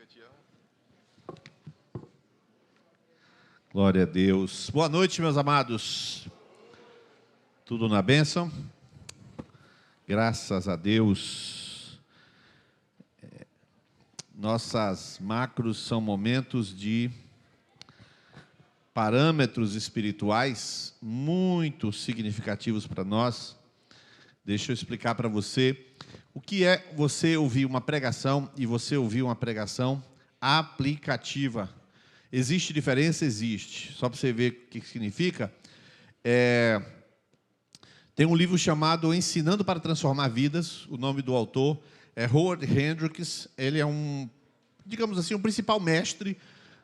eu te amo. Glória a Deus. Boa noite, meus amados. Tudo na bênção? Graças a Deus. Nossas macros são momentos de parâmetros espirituais muito significativos para nós. Deixa eu explicar para você o que é você ouvir uma pregação e você ouvir uma pregação aplicativa. Existe diferença? Existe. Só para você ver o que significa. Tem um livro chamado Ensinando para Transformar Vidas. O nome do autor é Howard Hendricks. Ele é digamos assim, um principal mestre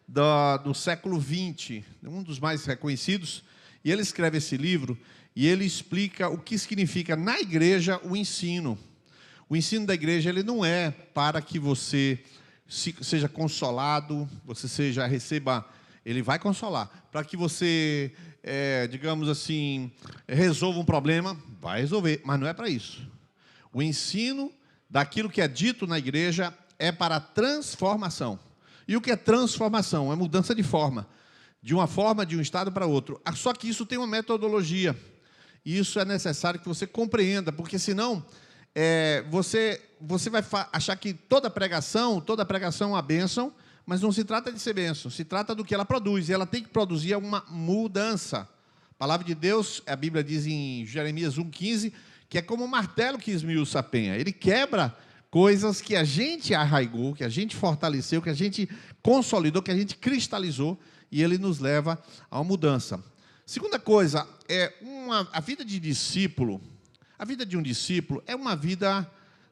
do século XX, um dos mais reconhecidos. E ele escreve esse livro e ele explica o que significa na igreja o ensino. O ensino da igreja ele não é para que você seja consolado, você receba, ele vai consolar. Para que você, digamos assim, resolva um problema, vai resolver, mas não é para isso. O ensino daquilo que é dito na igreja é para transformação. E o que é transformação? É mudança de forma. De uma forma, de um estado para outro. Só que isso tem uma metodologia. E isso é necessário que você compreenda, porque senão você vai achar que toda pregação é uma bênção, mas não se trata de ser bênção, se trata do que ela produz. E ela tem que produzir uma mudança. A palavra de Deus, a Bíblia diz em Jeremias 1,15, que é como um martelo que esmiuça a penha. Ele quebra coisas que a gente arraigou, que a gente fortaleceu, que a gente consolidou, que a gente cristalizou, e ele nos leva a uma mudança. Segunda coisa, a vida de discípulo. A vida de um discípulo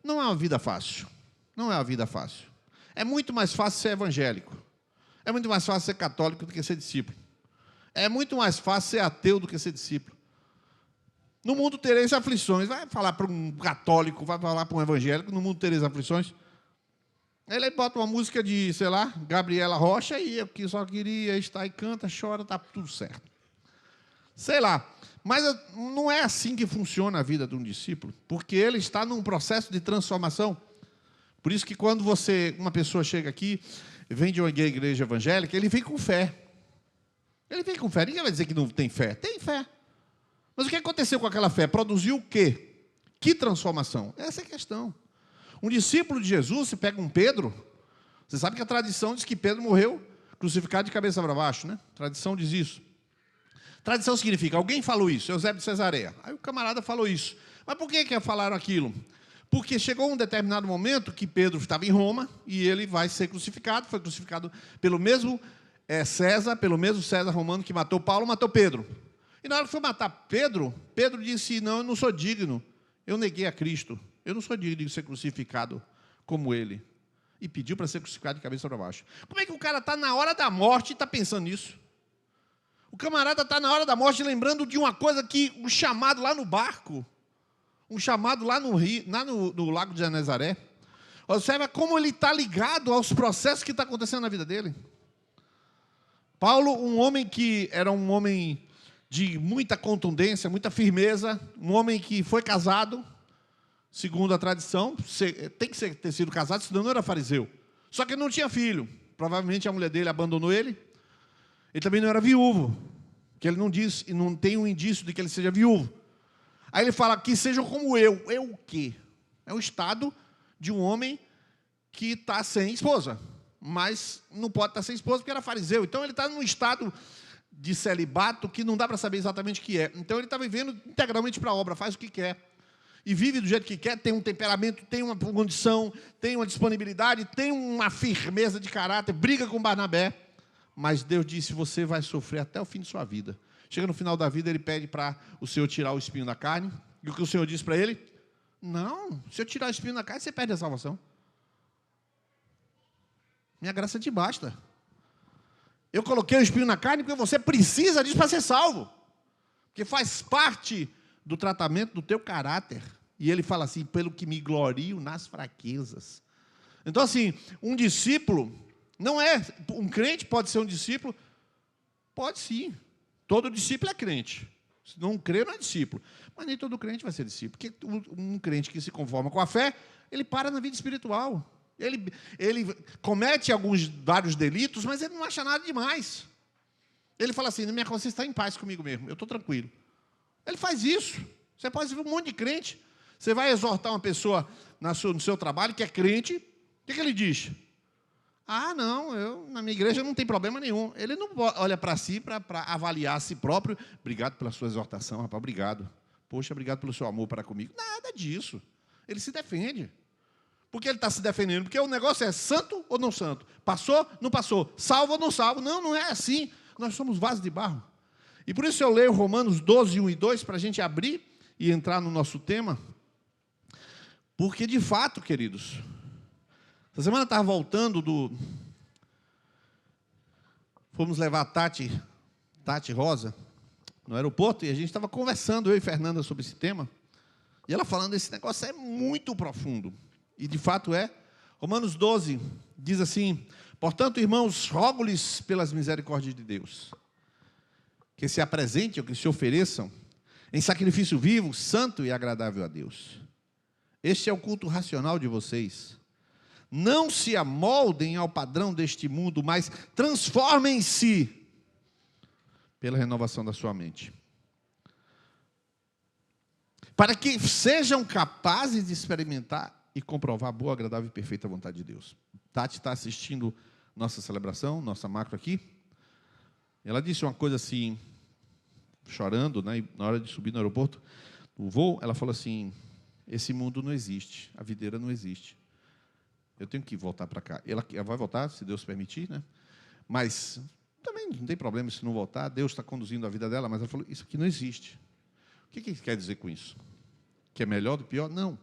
não é uma vida fácil. Não é uma vida fácil. É muito mais fácil ser evangélico. É muito mais fácil ser católico do que ser discípulo. É muito mais fácil ser ateu do que ser discípulo. No mundo tereis aflições. Vai falar para um católico, vai falar para um evangélico, no mundo tereis aflições. Ele bota uma música de, sei lá, Gabriela Rocha, e eu que só queria estar e canta, chora, está tudo certo. Sei lá, mas não é assim que funciona a vida de um discípulo, porque ele está num processo de transformação. Por isso que quando uma pessoa chega aqui, vem de uma igreja evangélica, ele vem com fé. Ele vem com fé. Ninguém vai dizer que não tem fé. Tem fé. Mas o que aconteceu com aquela fé? Produziu o quê? Que transformação? Essa é a questão. Um discípulo de Jesus, se pega um Pedro, você sabe que a tradição diz que Pedro morreu crucificado de cabeça para baixo, né? A tradição diz isso. Tradição significa, alguém falou isso, Eusébio de Cesareia. Aí o camarada falou isso. Mas por que falaram aquilo? Porque chegou um determinado momento que Pedro estava em Roma e ele vai ser crucificado, foi crucificado pelo mesmo César romano que matou Paulo, matou Pedro. E na hora que foi matar Pedro, Pedro disse, não, eu não sou digno, eu neguei a Cristo, eu não sou digno de ser crucificado como ele. E pediu para ser crucificado de cabeça para baixo. Como é que o cara está na hora da morte e está pensando nisso? O camarada está na hora da morte lembrando de uma coisa que um chamado lá no barco, um chamado lá no rio, lá no lago de Genezaré. Observa como ele está ligado aos processos que estão acontecendo na vida dele. Paulo, um homem que era um homem de muita contundência, muita firmeza, um homem que foi casado, segundo a tradição, tem que ter sido casado, senão não era fariseu. Só que ele não tinha filho. Provavelmente a mulher dele abandonou ele. Ele também não era viúvo, que ele não diz, e não tem um indício de que ele seja viúvo. Aí ele fala que sejam como eu. Eu o quê? É o estado de um homem que está sem esposa, mas não pode estar sem esposa porque era fariseu. Então ele está num estado de celibato que não dá para saber exatamente o que é. Então ele está vivendo integralmente para a obra, faz o que quer. E vive do jeito que quer, tem um temperamento, tem uma condição, tem uma disponibilidade, tem uma firmeza de caráter, briga com Barnabé. Mas Deus disse, você vai sofrer até o fim de sua vida. Chega no final da vida, ele pede para o Senhor tirar o espinho da carne. E o que o Senhor diz para ele? Não, se eu tirar o espinho da carne, você perde a salvação. Minha graça te basta. Eu coloquei o espinho na carne porque você precisa disso para ser salvo. Porque faz parte do tratamento do teu caráter. E ele fala assim, pelo que me glorio nas fraquezas. Então assim, um discípulo... Não é, um crente pode ser um discípulo? Pode sim. Todo discípulo é crente. Se não crê, não é discípulo. Mas nem todo crente vai ser discípulo. Porque um crente que se conforma com a fé, ele para na vida espiritual. Ele comete vários delitos, mas ele não acha nada demais. Ele fala assim, minha consciência está em paz comigo mesmo, eu estou tranquilo. Ele faz isso. Você pode ver um monte de crente. Você vai exortar uma pessoa no seu trabalho que é crente, o que ele diz? Ah, não, na minha igreja não tem problema nenhum. Ele não olha para si para avaliar a si próprio. Obrigado pela sua exortação, rapaz, obrigado. Poxa, obrigado pelo seu amor para comigo. Nada disso. Ele se defende. Por que ele está se defendendo? Porque o negócio é santo ou não santo? Passou, não passou? Salvo ou não salvo? Não, não é assim. Nós somos vasos de barro. E por isso eu leio Romanos 12, 1 e 2, para a gente abrir e entrar no nosso tema. Porque, de fato, queridos, essa semana eu estava voltando Fomos levar a Tati Rosa, no aeroporto, e a gente estava conversando, eu e Fernanda, sobre esse tema. E ela falando, esse negócio é muito profundo. E, de fato, é. Romanos 12 diz assim, portanto, irmãos, rogo-lhes pelas misericórdias de Deus, que se apresentem, ou que se ofereçam, em sacrifício vivo, santo e agradável a Deus. Este é o culto racional de vocês. Não se amoldem ao padrão deste mundo, mas transformem-se pela renovação da sua mente, para que sejam capazes de experimentar e comprovar a boa, agradável e perfeita vontade de Deus. Tati está assistindo nossa celebração, nossa macro aqui. Ela disse uma coisa assim, chorando, né, na hora de subir no aeroporto, no voo, ela falou assim, esse mundo não existe, a videira não existe. Eu tenho que voltar para cá. Ela vai voltar, se Deus permitir, né? Mas também não tem problema se não voltar, Deus está conduzindo a vida dela, mas ela falou, isso aqui não existe. O que quer dizer com isso? Que é melhor do que pior? Não.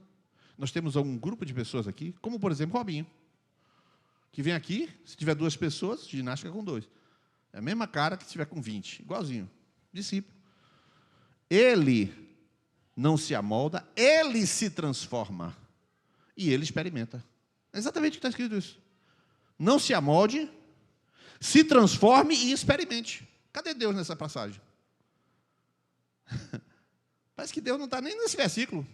Nós temos algum grupo de pessoas aqui, como, por exemplo, Robinho, que vem aqui, se tiver 2 pessoas, ginástica com 2. É a mesma cara que se tiver com 20, igualzinho. Discípulo. Ele não se amolda, ele se transforma. E ele experimenta. É exatamente o que está escrito isso. Não se amolde, se transforme e experimente. Cadê Deus nessa passagem? Parece que Deus não está nem nesse versículo.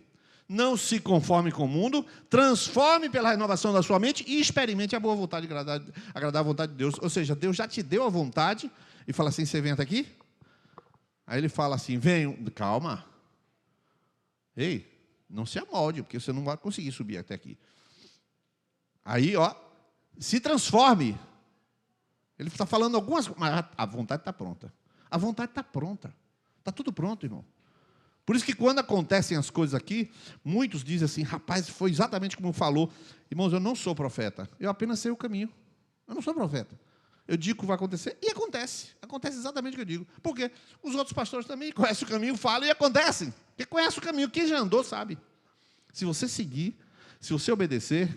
Não se conforme com o mundo, transforme pela renovação da sua mente e experimente a boa vontade, agradar a vontade de Deus. Ou seja, Deus já te deu a vontade e fala assim, você vem até aqui? Aí ele fala assim, venho, calma. Ei, não se amolde, porque você não vai conseguir subir até aqui. Aí, se transforme. Ele está falando algumas coisas, mas a vontade está pronta. A vontade está pronta. Está tudo pronto, irmão. Por isso que quando acontecem as coisas aqui, muitos dizem assim, rapaz, foi exatamente como falou. Irmãos, eu não sou profeta, eu apenas sei o caminho. Eu não sou profeta. Eu digo que vai acontecer e acontece. Acontece exatamente o que eu digo. Porque os outros pastores também conhecem o caminho, falam e acontecem. Quem conhece o caminho, quem já andou, sabe. Se você seguir, se você obedecer,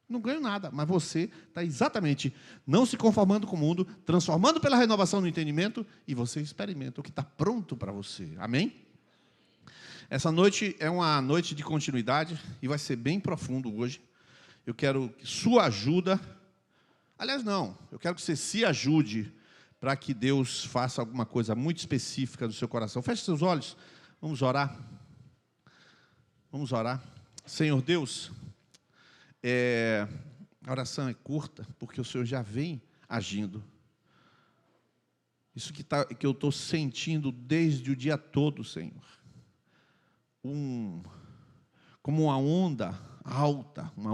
não ganha nada, mas você está exatamente não se conformando com o mundo, transformando pela renovação do entendimento, e você experimenta o que está pronto para você. Amém? Essa noite é uma noite de continuidade e vai ser bem profundo hoje. Eu quero sua ajuda. Aliás, não. Eu quero que você se ajude para que Deus faça alguma coisa muito específica no seu coração. Feche seus olhos. Vamos orar. Vamos orar. Senhor Deus, a oração é curta, porque o Senhor já vem agindo. Isso que eu estou sentindo desde o dia todo, Senhor. Como uma onda alta, uma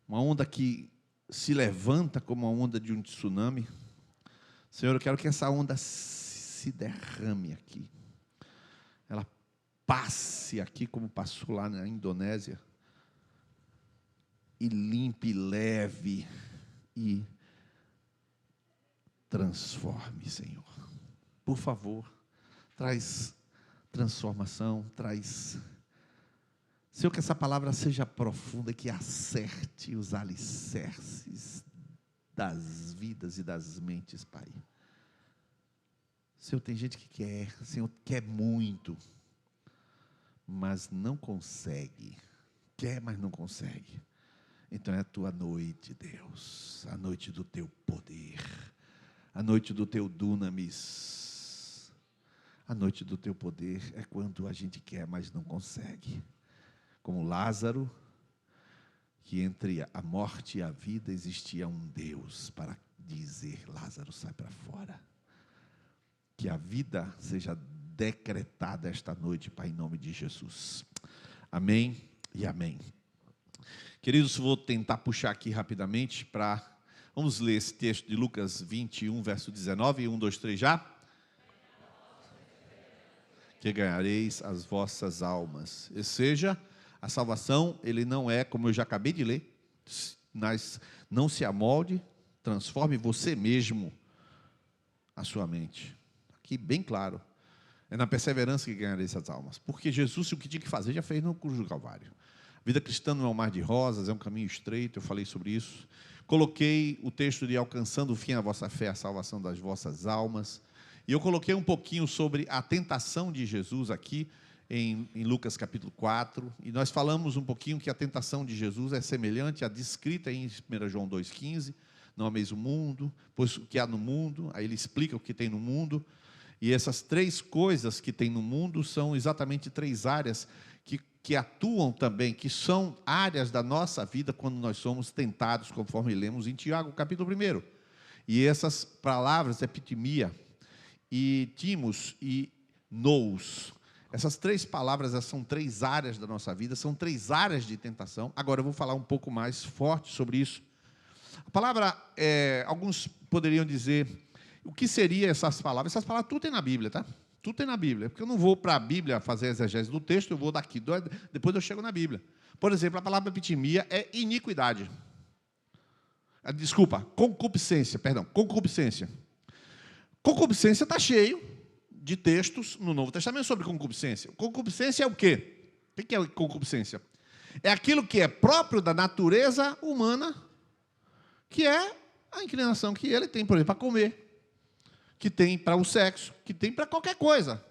onda que se levanta como a onda de um tsunami. Senhor, eu quero que essa onda se derrame aqui. Ela passe aqui como passou lá na Indonésia. E limpe, leve e transforme, Senhor. Por favor, traz transformação, traz... Senhor, que essa palavra seja profunda, que acerte os alicerces das vidas e das mentes, Pai. Senhor, tem gente que quer, Senhor, quer muito, mas não consegue. Quer, mas não consegue. Então é a tua noite, Deus, a noite do teu poder, a noite do teu dunamis. A noite do teu poder é quando a gente quer, mas não consegue. Como Lázaro, que entre a morte e a vida existia um Deus para dizer: Lázaro, sai para fora. Que a vida seja decretada esta noite, Pai, em nome de Jesus. Amém e amém. Queridos, vou tentar puxar aqui rapidamente para... Vamos ler esse texto de Lucas 21, verso 19. 1, 2, 3, já. Que ganhareis as vossas almas. Ou seja, a salvação, ele não é, como eu já acabei de ler, mas não se amolde, transforme você mesmo a sua mente. Aqui bem claro. É na perseverança que ganhareis as almas. Porque Jesus, o que tinha que fazer, já fez no cruz do Calvário. A vida cristã não é um mar de rosas, é um caminho estreito, eu falei sobre isso. Coloquei o texto de alcançando o fim a vossa fé, a salvação das vossas almas. E eu coloquei um pouquinho sobre a tentação de Jesus aqui, em Lucas capítulo 4. E nós falamos um pouquinho que a tentação de Jesus é semelhante à descrita em 1 João 2,15. Não ameis o mundo, pois o que há no mundo. Aí ele explica o que tem no mundo. E essas três coisas que tem no mundo são exatamente três áreas que atuam também, que são áreas da nossa vida quando nós somos tentados, conforme lemos em Tiago, capítulo 1. E essas palavras, epitimia, e timos e nous, essas três palavras, essas são três áreas da nossa vida, são três áreas de tentação. Agora eu vou falar um pouco mais forte sobre isso. A palavra, alguns poderiam dizer, o que seriam essas palavras? Essas palavras tudo tem na Bíblia, tá? Tudo tem na Bíblia, porque eu não vou para a Bíblia fazer a exegese do texto, eu vou daqui, depois eu chego na Bíblia. Por exemplo, a palavra epitimia é iniquidade. Desculpa, concupiscência, perdão, concupiscência. Concupiscência está cheio de textos no Novo Testamento sobre concupiscência. Concupiscência é o quê? O que é concupiscência? É aquilo que é próprio da natureza humana, que é a inclinação que ele tem, por exemplo, para comer, que tem para o sexo, que tem para qualquer coisa,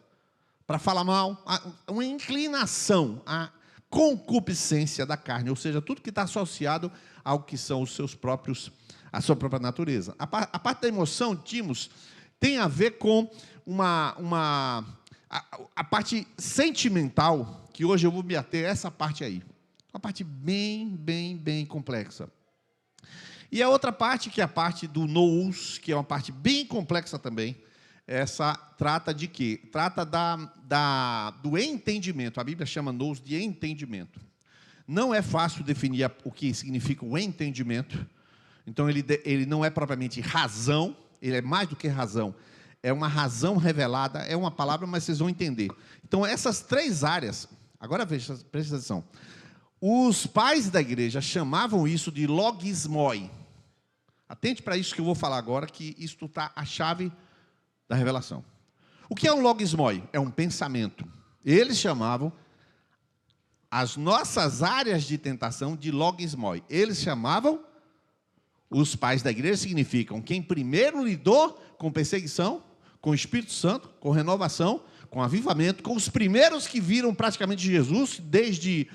para falar mal, uma inclinação, a concupiscência da carne, ou seja, tudo que está associado ao que são os seus próprios, a sua própria natureza. A parte da emoção, timos, tem a ver com a parte sentimental, que hoje eu vou me ater a essa parte aí. Uma parte bem complexa. E a outra parte, que é a parte do nous, que é uma parte bem complexa também, essa trata de quê? Trata do entendimento. A Bíblia chama nous de entendimento. Não é fácil definir o que significa o entendimento. Então, ele não é propriamente razão, ele é mais do que razão. É uma razão revelada, é uma palavra, mas vocês vão entender. Então, essas três áreas, agora veja, presta atenção. Os pais da igreja chamavam isso de logismoi. Atente para isso que eu vou falar agora, que isto está a chave da revelação. O que é um logismoi? É um pensamento. Eles chamavam as nossas áreas de tentação de logismoi. Eles chamavam, os pais da igreja significam quem primeiro lidou com perseguição, com o Espírito Santo, com renovação, com avivamento, com os primeiros que viram praticamente Jesus, desde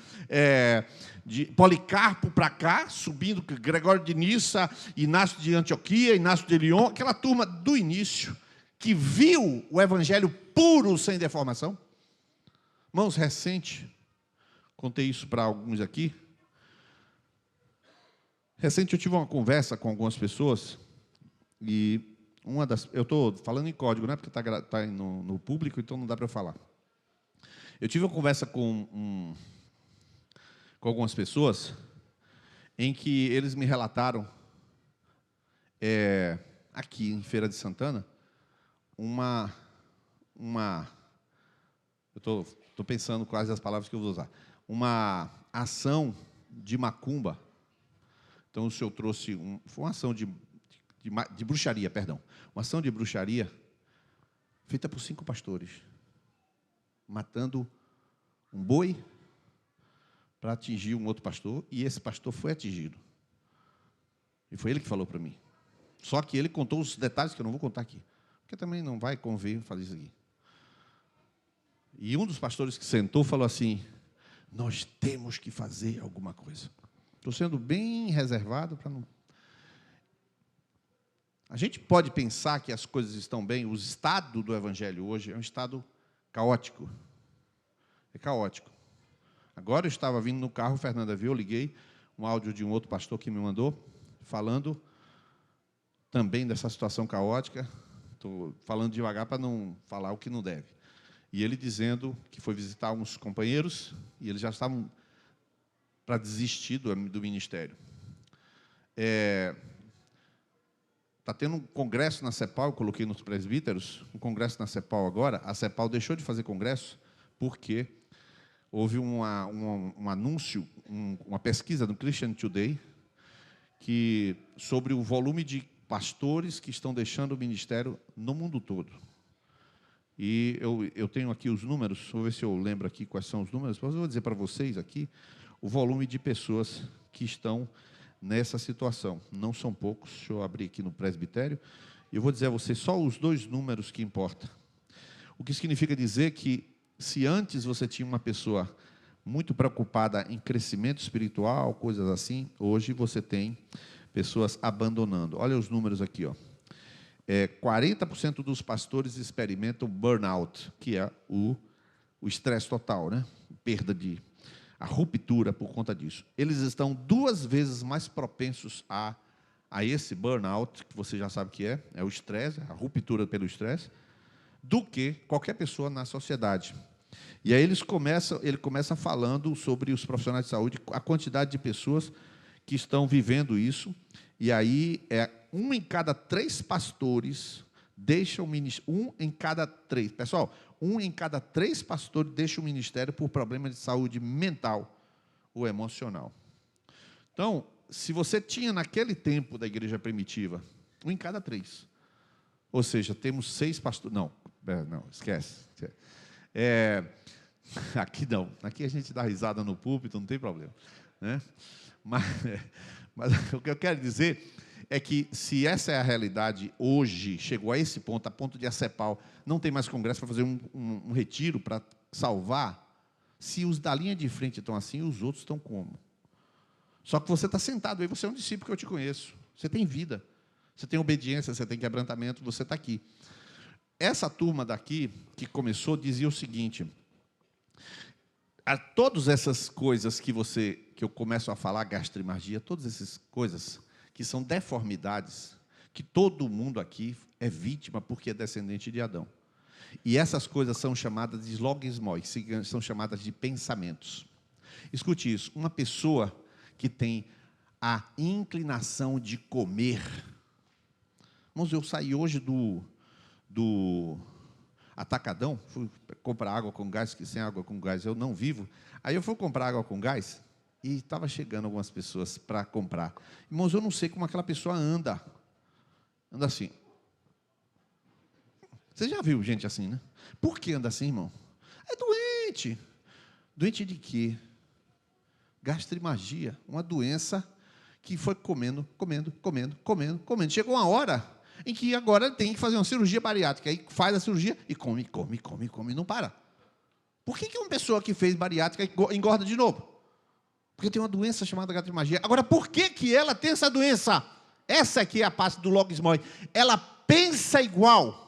de Policarpo para cá, subindo, Gregório de Nissa, Inácio de Antioquia, Inácio de Lyon, aquela turma do início, que viu o evangelho puro, sem deformação. Irmãos, recente, contei isso para alguns aqui, recente eu tive uma conversa com algumas pessoas, e eu estou falando em código, né, porque está no público, então não dá para eu falar. Eu tive uma conversa com algumas pessoas, em que eles me relataram, aqui em Feira de Santana, eu estou pensando quais as palavras que eu vou usar, uma ação de macumba. Então o senhor trouxe, foi uma ação de bruxaria, perdão, uma ação de bruxaria feita por 5 pastores, matando um boi para atingir um outro pastor, e esse pastor foi atingido. E foi ele que falou para mim. Só que ele contou os detalhes que eu não vou contar aqui, porque também não vai convir fazer isso aqui. E um dos pastores que sentou falou assim: nós temos que fazer alguma coisa. Estou sendo bem reservado para não... A gente pode pensar que as coisas estão bem. O estado do evangelho hoje é um estado caótico. É caótico. Agora eu estava vindo no carro, Fernanda viu, eu liguei, um áudio de um outro pastor que me mandou, falando também dessa situação caótica. Estou falando devagar para não falar o que não deve. E ele dizendo que foi visitar uns companheiros e eles já estavam para desistir do ministério. Está tendo um congresso na CEPAL, eu coloquei nos presbíteros, um congresso na CEPAL agora. A CEPAL deixou de fazer congresso porque houve um anúncio, uma pesquisa do Christian Today, sobre o volume de pastores que estão deixando o ministério no mundo todo. E eu tenho aqui os números, vou ver se eu lembro aqui quais são os números, mas eu vou dizer para vocês aqui o volume de pessoas que estão nessa situação. Não são poucos, deixa eu abrir aqui no presbitério, e eu vou dizer a vocês só os 2 números que importam. O que significa dizer que, se antes você tinha uma pessoa muito preocupada em crescimento espiritual, coisas assim, hoje você tem pessoas abandonando. Olha os números aqui, ó. 40% dos pastores experimentam burnout, que é o estresse total, né? A ruptura por conta disso. Eles estão 2 vezes mais propensos a esse burnout, que você já sabe que é o estresse, a ruptura pelo estresse, do que qualquer pessoa na sociedade. E aí ele começa falando sobre os profissionais de saúde, a quantidade de pessoas que estão vivendo isso, e aí 1 em cada 3 pastores deixa o ministério. 1 em cada 3. Pessoal, 1 em cada 3 pastores deixa o ministério por problema de saúde mental ou emocional. Então, se você tinha naquele tempo da igreja primitiva, 1 em cada 3. Ou seja, temos 6 pastores. Não, esquece. Aqui não. Aqui a gente dá risada no púlpito, não tem problema, né? Mas o que eu quero dizer é que, se essa é a realidade hoje, chegou a esse ponto, a ponto de a CEPAL não tem mais congresso para fazer um retiro para salvar, se os da linha de frente estão assim, os outros estão como? Só que você está sentado aí, você é um discípulo que eu te conheço, você tem vida, você tem obediência, você tem quebrantamento, você está aqui. Essa turma daqui, que começou, dizia o seguinte: todas essas coisas que eu começo a falar, gastrimargia, todas essas coisas que são deformidades, que todo mundo aqui é vítima porque é descendente de Adão. E essas coisas são chamadas de logismoi, são chamadas de pensamentos. Escute isso, uma pessoa que tem a inclinação de comer. Irmãos, eu saí hoje do Atacadão, fui comprar água com gás, que sem água com gás eu não vivo. Aí eu fui comprar água com gás e estava chegando algumas pessoas para comprar. Irmãos, eu não sei como aquela pessoa anda. Anda assim. Você já viu gente assim, né? Por que anda assim, irmão? É doente. Doente de quê? Gastrimagia, uma doença que foi comendo. Chegou uma hora em que agora tem que fazer uma cirurgia bariátrica. Aí faz a cirurgia e come, não para. Por que uma pessoa que fez bariátrica engorda de novo? Porque tem uma doença chamada gastrimagia. Agora, por que ela tem essa doença? Essa aqui é a parte do logismoi. Ela pensa igual.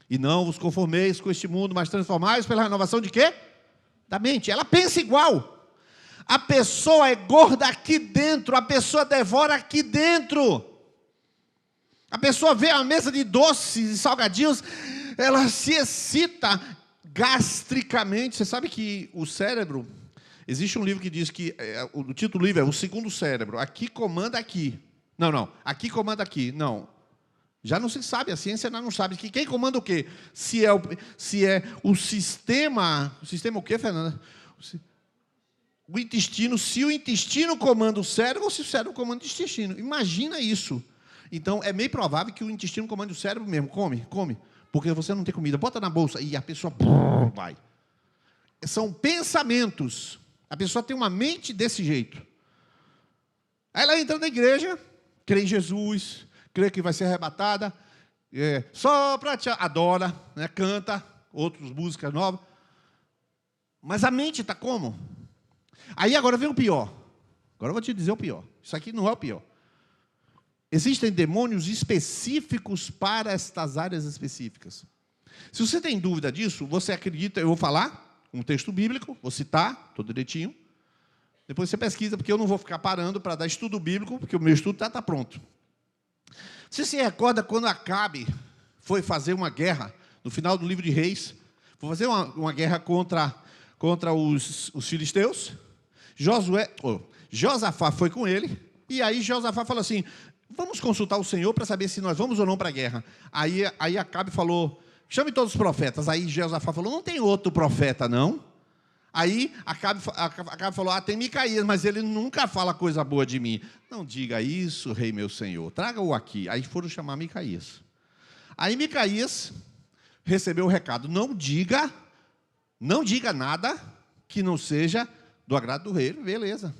E não vos conformeis com este mundo, mas transformai-vos pela renovação de quê? Da mente. Ela pensa igual. A pessoa é gorda aqui dentro, a pessoa devora aqui dentro. A pessoa vê a mesa de doces e salgadinhos, ela se excita gastricamente. Você sabe que o cérebro, existe um livro que diz que, o título do livro é O Segundo Cérebro. Aqui comanda aqui. Não, aqui comanda aqui. Não. Já não se sabe, a ciência ainda não sabe. Que quem comanda o quê? Se é o sistema... O sistema o quê, Fernanda? O intestino. Se o intestino comanda o cérebro, ou se o cérebro comanda o intestino. Imagina isso. Então, é meio provável que o intestino comande o cérebro mesmo. Come. Porque você não tem comida. Bota na bolsa e a pessoa vai. São pensamentos. A pessoa tem uma mente desse jeito. Aí ela entra na igreja, crê em Jesus, crê que vai ser arrebatada, só para te adora, né, canta, outras músicas novas. Mas a mente está como? Aí agora vem o pior. Agora eu vou te dizer o pior. Isso aqui não é o pior. Existem demônios específicos para estas áreas específicas. Se você tem dúvida disso, você acredita, eu vou falar um texto bíblico, vou citar, todo direitinho. Depois você pesquisa, porque eu não vou ficar parando para dar estudo bíblico, porque o meu estudo está pronto. Você se recorda quando Acabe foi fazer uma guerra, no final do livro de Reis, foi fazer uma guerra contra os filisteus? Josafá foi com ele, e aí Josafá falou assim, vamos consultar o Senhor para saber se nós vamos ou não para a guerra. Aí Acabe falou, chame todos os profetas. Aí Josafá falou, não tem outro profeta, não? Aí Acabe falou, tem Micaías, mas ele nunca fala coisa boa de mim. Não diga isso, rei meu senhor, traga-o aqui. Aí foram chamar Micaías. Aí Micaías recebeu o recado, não diga nada que não seja do agrado do rei. Beleza,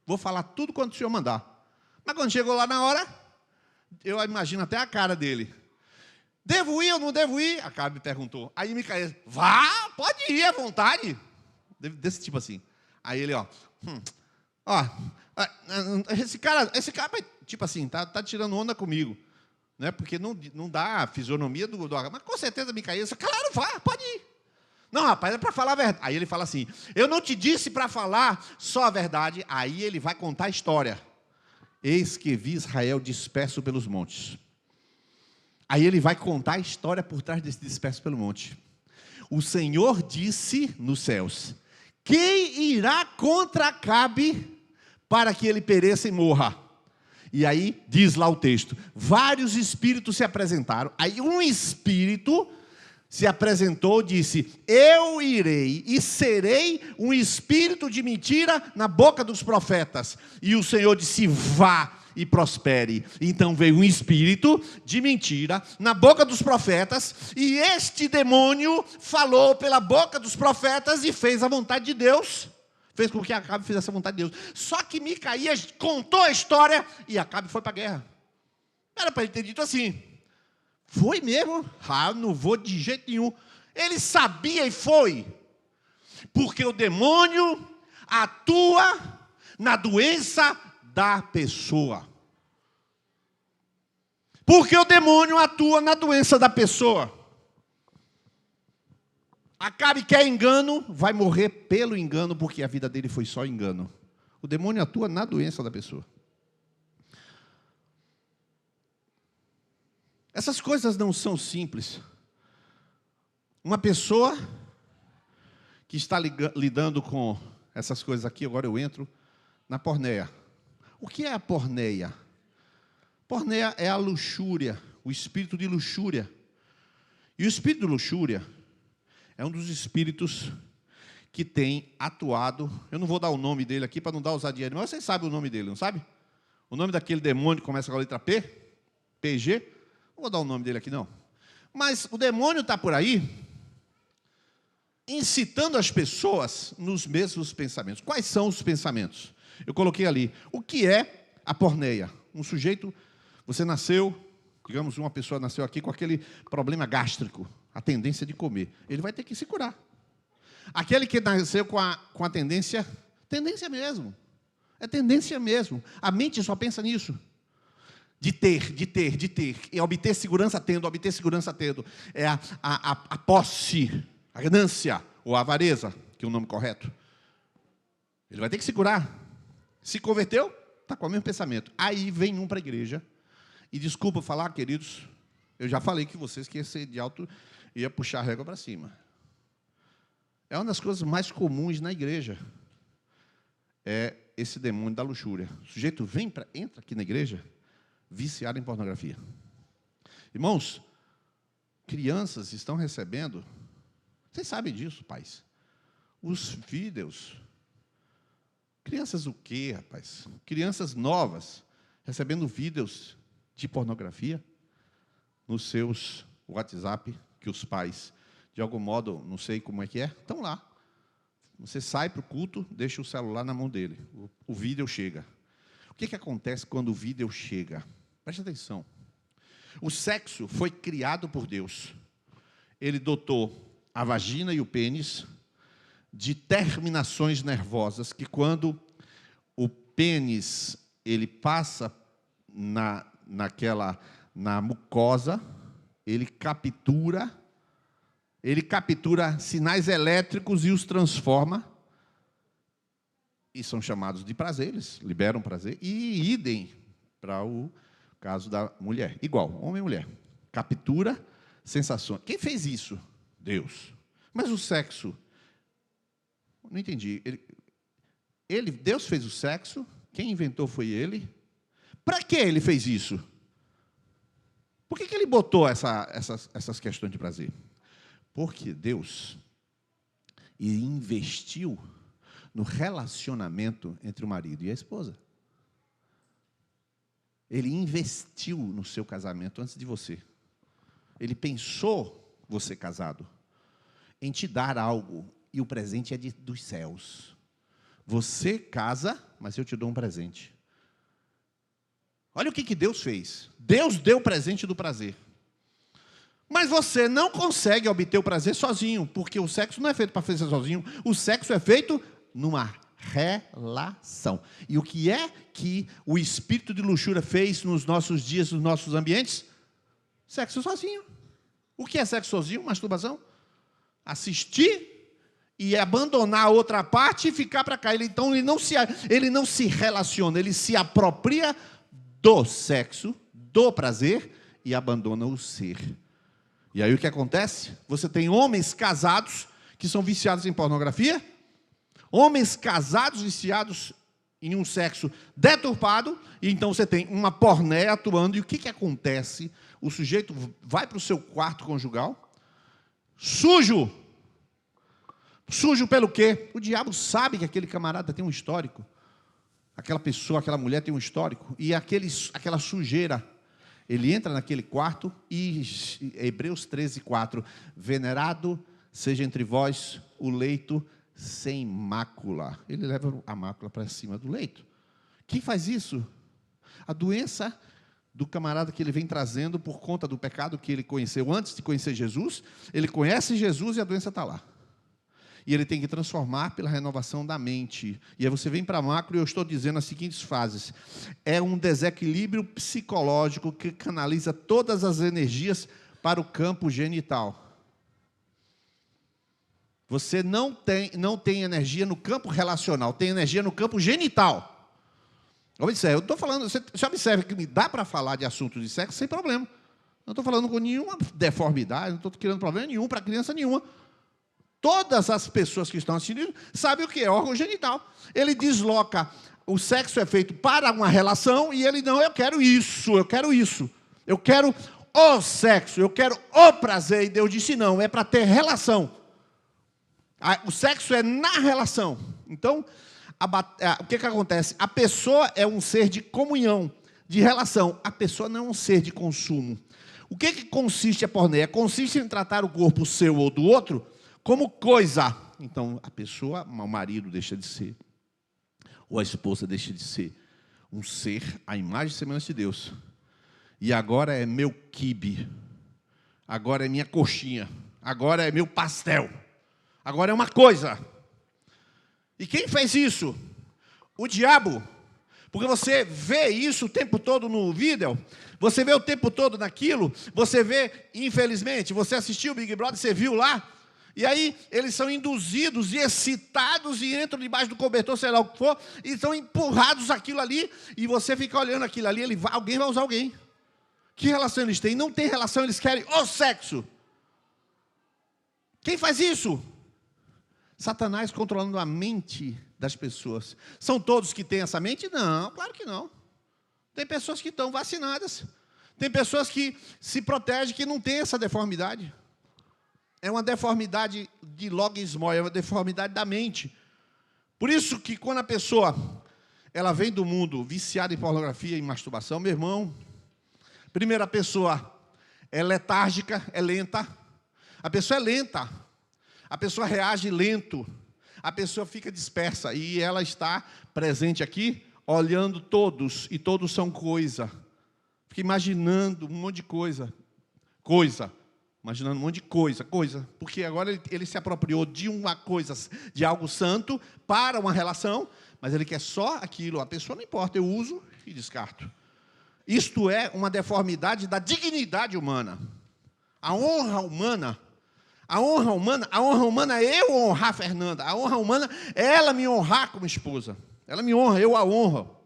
vou falar tudo quanto o senhor mandar. Mas quando chegou lá na hora, eu imagino até a cara dele. Devo ir ou não devo ir? Acabe perguntou. Aí Micaías, vá, pode ir à vontade. Desse tipo assim. Aí ele, esse cara, tipo assim, tá tirando onda comigo. Né? Porque não dá a fisionomia do mas com certeza Micaías, claro, vá, pode ir. Não, rapaz, é para falar a verdade. Aí ele fala assim, eu não te disse para falar só a verdade. Aí ele vai contar a história. Eis que vi Israel disperso pelos montes. Aí ele vai contar a história por trás desse disperso pelo monte. O Senhor disse nos céus, quem irá contra Acabe para que ele pereça e morra? E aí diz lá o texto, vários espíritos se apresentaram. Aí um espírito se apresentou e disse, eu irei e serei um espírito de mentira na boca dos profetas. E o Senhor disse, vá e prospere. Então veio um espírito de mentira na boca dos profetas, e este demônio falou pela boca dos profetas e fez a vontade de Deus. Fez com que Acabe fizesse a vontade de Deus. Só que Micaías contou a história e Acabe foi para a guerra. Era para ele ter dito assim, foi mesmo? Não vou de jeito nenhum. Ele sabia e foi. Porque o demônio atua na doença da pessoa. Porque o demônio atua na doença da pessoa. Acabe quer engano, vai morrer pelo engano, porque a vida dele foi só engano. O demônio atua na doença da pessoa. Essas coisas não são simples. Uma pessoa que está lidando com essas coisas aqui, agora eu entro na porneia. O que é a porneia? Porneia é a luxúria, o espírito de luxúria. E o espírito de luxúria é um dos espíritos que tem atuado. Eu não vou dar o nome dele aqui para não dar ousadia, mas vocês sabem o nome dele, não sabe? O nome daquele demônio que começa com a letra P, PG. Não vou dar o nome dele aqui, não. Mas o demônio está por aí, incitando as pessoas nos mesmos pensamentos. Quais são os pensamentos? Eu coloquei ali. O que é a porneia? Um sujeito, você nasceu, digamos, uma pessoa nasceu aqui com aquele problema gástrico, a tendência de comer. Ele vai ter que se curar. Aquele que nasceu com a tendência mesmo. É tendência mesmo. A mente só pensa nisso. De ter. E obter segurança tendo. É a posse, a ganância, ou a avareza, que é o nome correto. Ele vai ter que se curar. Se converteu, está com o mesmo pensamento. Aí vem um para a igreja. E desculpa falar, queridos, eu já falei que vocês que ia ser de alto, ia puxar a régua para cima. É uma das coisas mais comuns na igreja. É esse demônio da luxúria. O sujeito entra aqui na igreja, viciado em pornografia. Irmãos, crianças estão recebendo, vocês sabem disso, pais, os vídeos. Crianças o quê, rapaz? Crianças novas recebendo vídeos de pornografia nos seus WhatsApp, que os pais, de algum modo, não sei como é que é, estão lá. Você sai para o culto, deixa o celular na mão dele. O vídeo chega. O que acontece quando o vídeo chega? Preste atenção. O sexo foi criado por Deus. Ele dotou a vagina e o pênis de terminações nervosas que, quando o pênis ele passa na mucosa, ele captura sinais elétricos e os transforma e são chamados de prazer, eles liberam prazer, e idem para o caso da mulher. Igual, homem e mulher. Captura sensações. Quem fez isso? Deus. Mas o sexo? Não entendi. Deus fez o sexo, quem inventou foi ele. Para que ele fez isso? Por que ele botou essas questões de prazer? Porque Deus investiu no relacionamento entre o marido e a esposa. Ele investiu no seu casamento antes de você. Ele pensou, você casado, em te dar algo, e o presente é dos céus. Você casa, mas eu te dou um presente. Olha o que Deus fez. Deus deu o presente do prazer. Mas você não consegue obter o prazer sozinho, porque o sexo não é feito para fazer sozinho, o sexo é feito numa relação. E o que é que o espírito de luxúria fez nos nossos dias, nos nossos ambientes? Sexo sozinho. O que é sexo sozinho? Masturbação. Assistir e abandonar a outra parte e ficar para cá. Então ele não se relaciona, ele se apropria do sexo, do prazer, e abandona o ser. E aí o que acontece? Você tem homens casados que são viciados em pornografia, homens casados viciados em um sexo deturpado, e então você tem uma pornéia atuando, e o que acontece? O sujeito vai para o seu quarto conjugal, sujo. Sujo pelo quê? O diabo sabe que aquele camarada tem um histórico. Aquela pessoa, aquela mulher tem um histórico. E aquela sujeira, ele entra naquele quarto e Hebreus 13:4, venerado seja entre vós o leito sem mácula. Ele leva a mácula para cima do leito. Quem faz isso? A doença do camarada que ele vem trazendo por conta do pecado que ele conheceu antes de conhecer Jesus. Ele conhece Jesus e a doença está lá. E ele tem que transformar pela renovação da mente. E aí você vem para macro e eu estou dizendo as seguintes frases. É um desequilíbrio psicológico que canaliza todas as energias para o campo genital. Você não tem energia no campo relacional, tem energia no campo genital. Observe, eu estou falando, você observa que me dá para falar de assuntos de sexo sem problema. Não estou falando com nenhuma deformidade, não estou criando problema nenhum para criança nenhuma. Todas as pessoas que estão assistindo sabem o que é órgão genital. Ele desloca, o sexo é feito para uma relação e ele não, eu quero isso. Eu quero o sexo, eu quero o prazer. E Deus disse não, é para ter relação. O sexo é na relação. Então, o que acontece? A pessoa é um ser de comunhão, de relação. A pessoa não é um ser de consumo. O que consiste a porneia? Consiste em tratar o corpo seu ou do outro como coisa. Então, a pessoa, o marido deixa de ser, ou a esposa deixa de ser um ser, à imagem e semelhança de Deus. E agora é meu quibe, agora é minha coxinha, agora é meu pastel, agora é uma coisa. E quem fez isso? O diabo. Porque você vê isso o tempo todo no vídeo, você vê o tempo todo naquilo, você vê, infelizmente, você assistiu o Big Brother, você viu lá, e aí eles são induzidos e excitados e entram debaixo do cobertor, sei lá o que for, e são empurrados aquilo ali, e você fica olhando aquilo ali, alguém vai usar alguém. Que relação eles têm? Não tem relação, eles querem o sexo. Quem faz isso? Satanás controlando a mente das pessoas. São todos que têm essa mente? Não, claro que não. Tem pessoas que estão vacinadas. Tem pessoas que se protegem, que não têm essa deformidade. É uma deformidade de logismo, é uma deformidade da mente. Por isso que quando a pessoa ela vem do mundo viciada em pornografia e masturbação, meu irmão, primeiro a pessoa é letárgica, é lenta. A pessoa é lenta. A pessoa reage lento. A pessoa fica dispersa. E ela está presente aqui, olhando todos. E todos são coisa. Fica imaginando um monte de coisa. Imaginando um monte de coisa. Porque agora ele se apropriou de uma coisa, de algo santo, para uma relação. Mas ele quer só aquilo. A pessoa não importa, eu uso e descarto. Isto é uma deformidade da dignidade humana. A honra humana, A honra humana é eu honrar a Fernanda. A honra humana é ela me honrar como esposa. Ela me honra, eu a honro.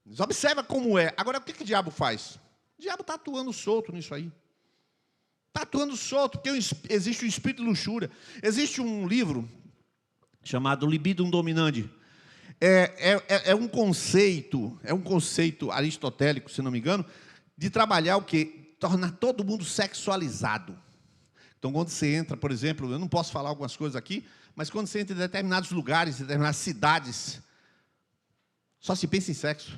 Mas observa como é. Agora, o que o diabo faz? O diabo está atuando solto nisso aí. Está atuando solto, porque existe o espírito de luxúria. Existe um livro chamado Libidum Dominandi. É um conceito aristotélico, se não me engano, de trabalhar o quê? Tornar todo mundo sexualizado. Então, quando você entra, por exemplo, eu não posso falar algumas coisas aqui, mas quando você entra em determinados lugares, em determinadas cidades, só se pensa em sexo.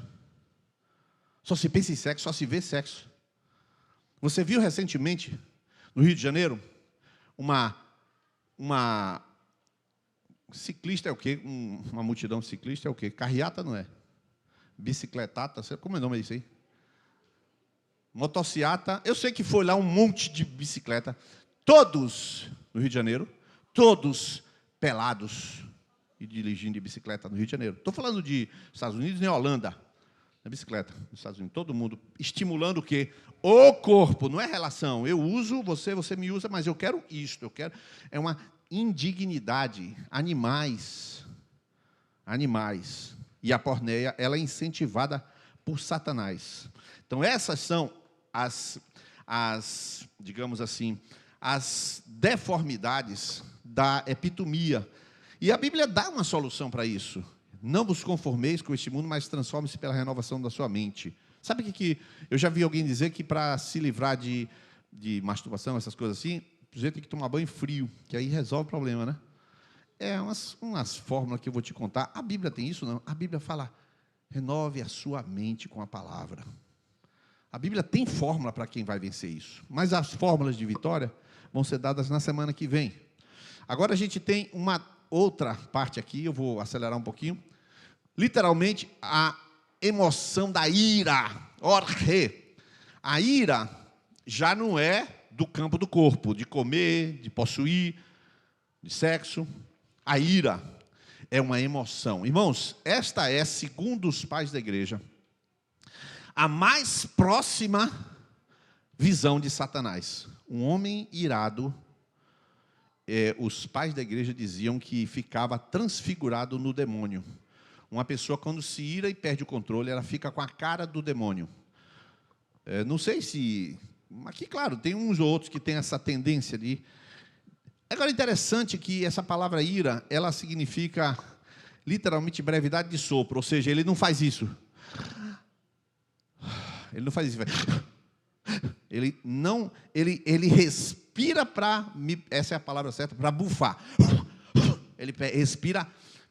Só se pensa em sexo, só se vê sexo. Você viu recentemente, no Rio de Janeiro, uma ciclista é o quê? Uma multidão ciclista é o quê? Carreata não é? Bicicletata, como é o nome disso aí? Motociata. Eu sei que foi lá um monte de bicicleta. Todos, no Rio de Janeiro, todos pelados e dirigindo de bicicleta no Rio de Janeiro. Estou falando de Estados Unidos e Holanda. Na bicicleta, nos Estados Unidos. Todo mundo estimulando o quê? O corpo, não é relação. Eu uso, você me usa, mas eu quero isto. É uma indignidade. Animais. E a porneia, ela é incentivada por Satanás. Então, essas são digamos assim, as deformidades da epitomia. E a Bíblia dá uma solução para isso. Não vos conformeis com este mundo, mas transforme-se pela renovação da sua mente. Sabe o que eu já vi alguém dizer que para se livrar de masturbação, essas coisas assim, o sujeito tem que tomar banho frio, que aí resolve o problema, né? É umas fórmulas que eu vou te contar. A Bíblia tem isso, não? A Bíblia fala, renove a sua mente com a palavra. A Bíblia tem fórmula para quem vai vencer isso. Mas as fórmulas de vitória vão ser dadas na semana que vem. Agora a gente tem uma outra parte aqui, eu vou acelerar um pouquinho. Literalmente, a emoção da ira. Orre. A ira já não é do campo do corpo, de comer, de possuir, de sexo. A ira é uma emoção. Irmãos, esta é, segundo os pais da igreja, a mais próxima visão de Satanás. Um homem irado, os pais da igreja diziam que ficava transfigurado no demônio. Uma pessoa, quando se ira e perde o controle, ela fica com a cara do demônio. Não sei se... Aqui, claro, tem uns ou outros que têm essa tendência de... Agora, interessante que essa palavra ira, ela significa, literalmente, brevidade de sopro. Ou seja, ele não faz isso. Ele não faz isso. Ele respira para... Essa é a palavra certa, para bufar. Ele respira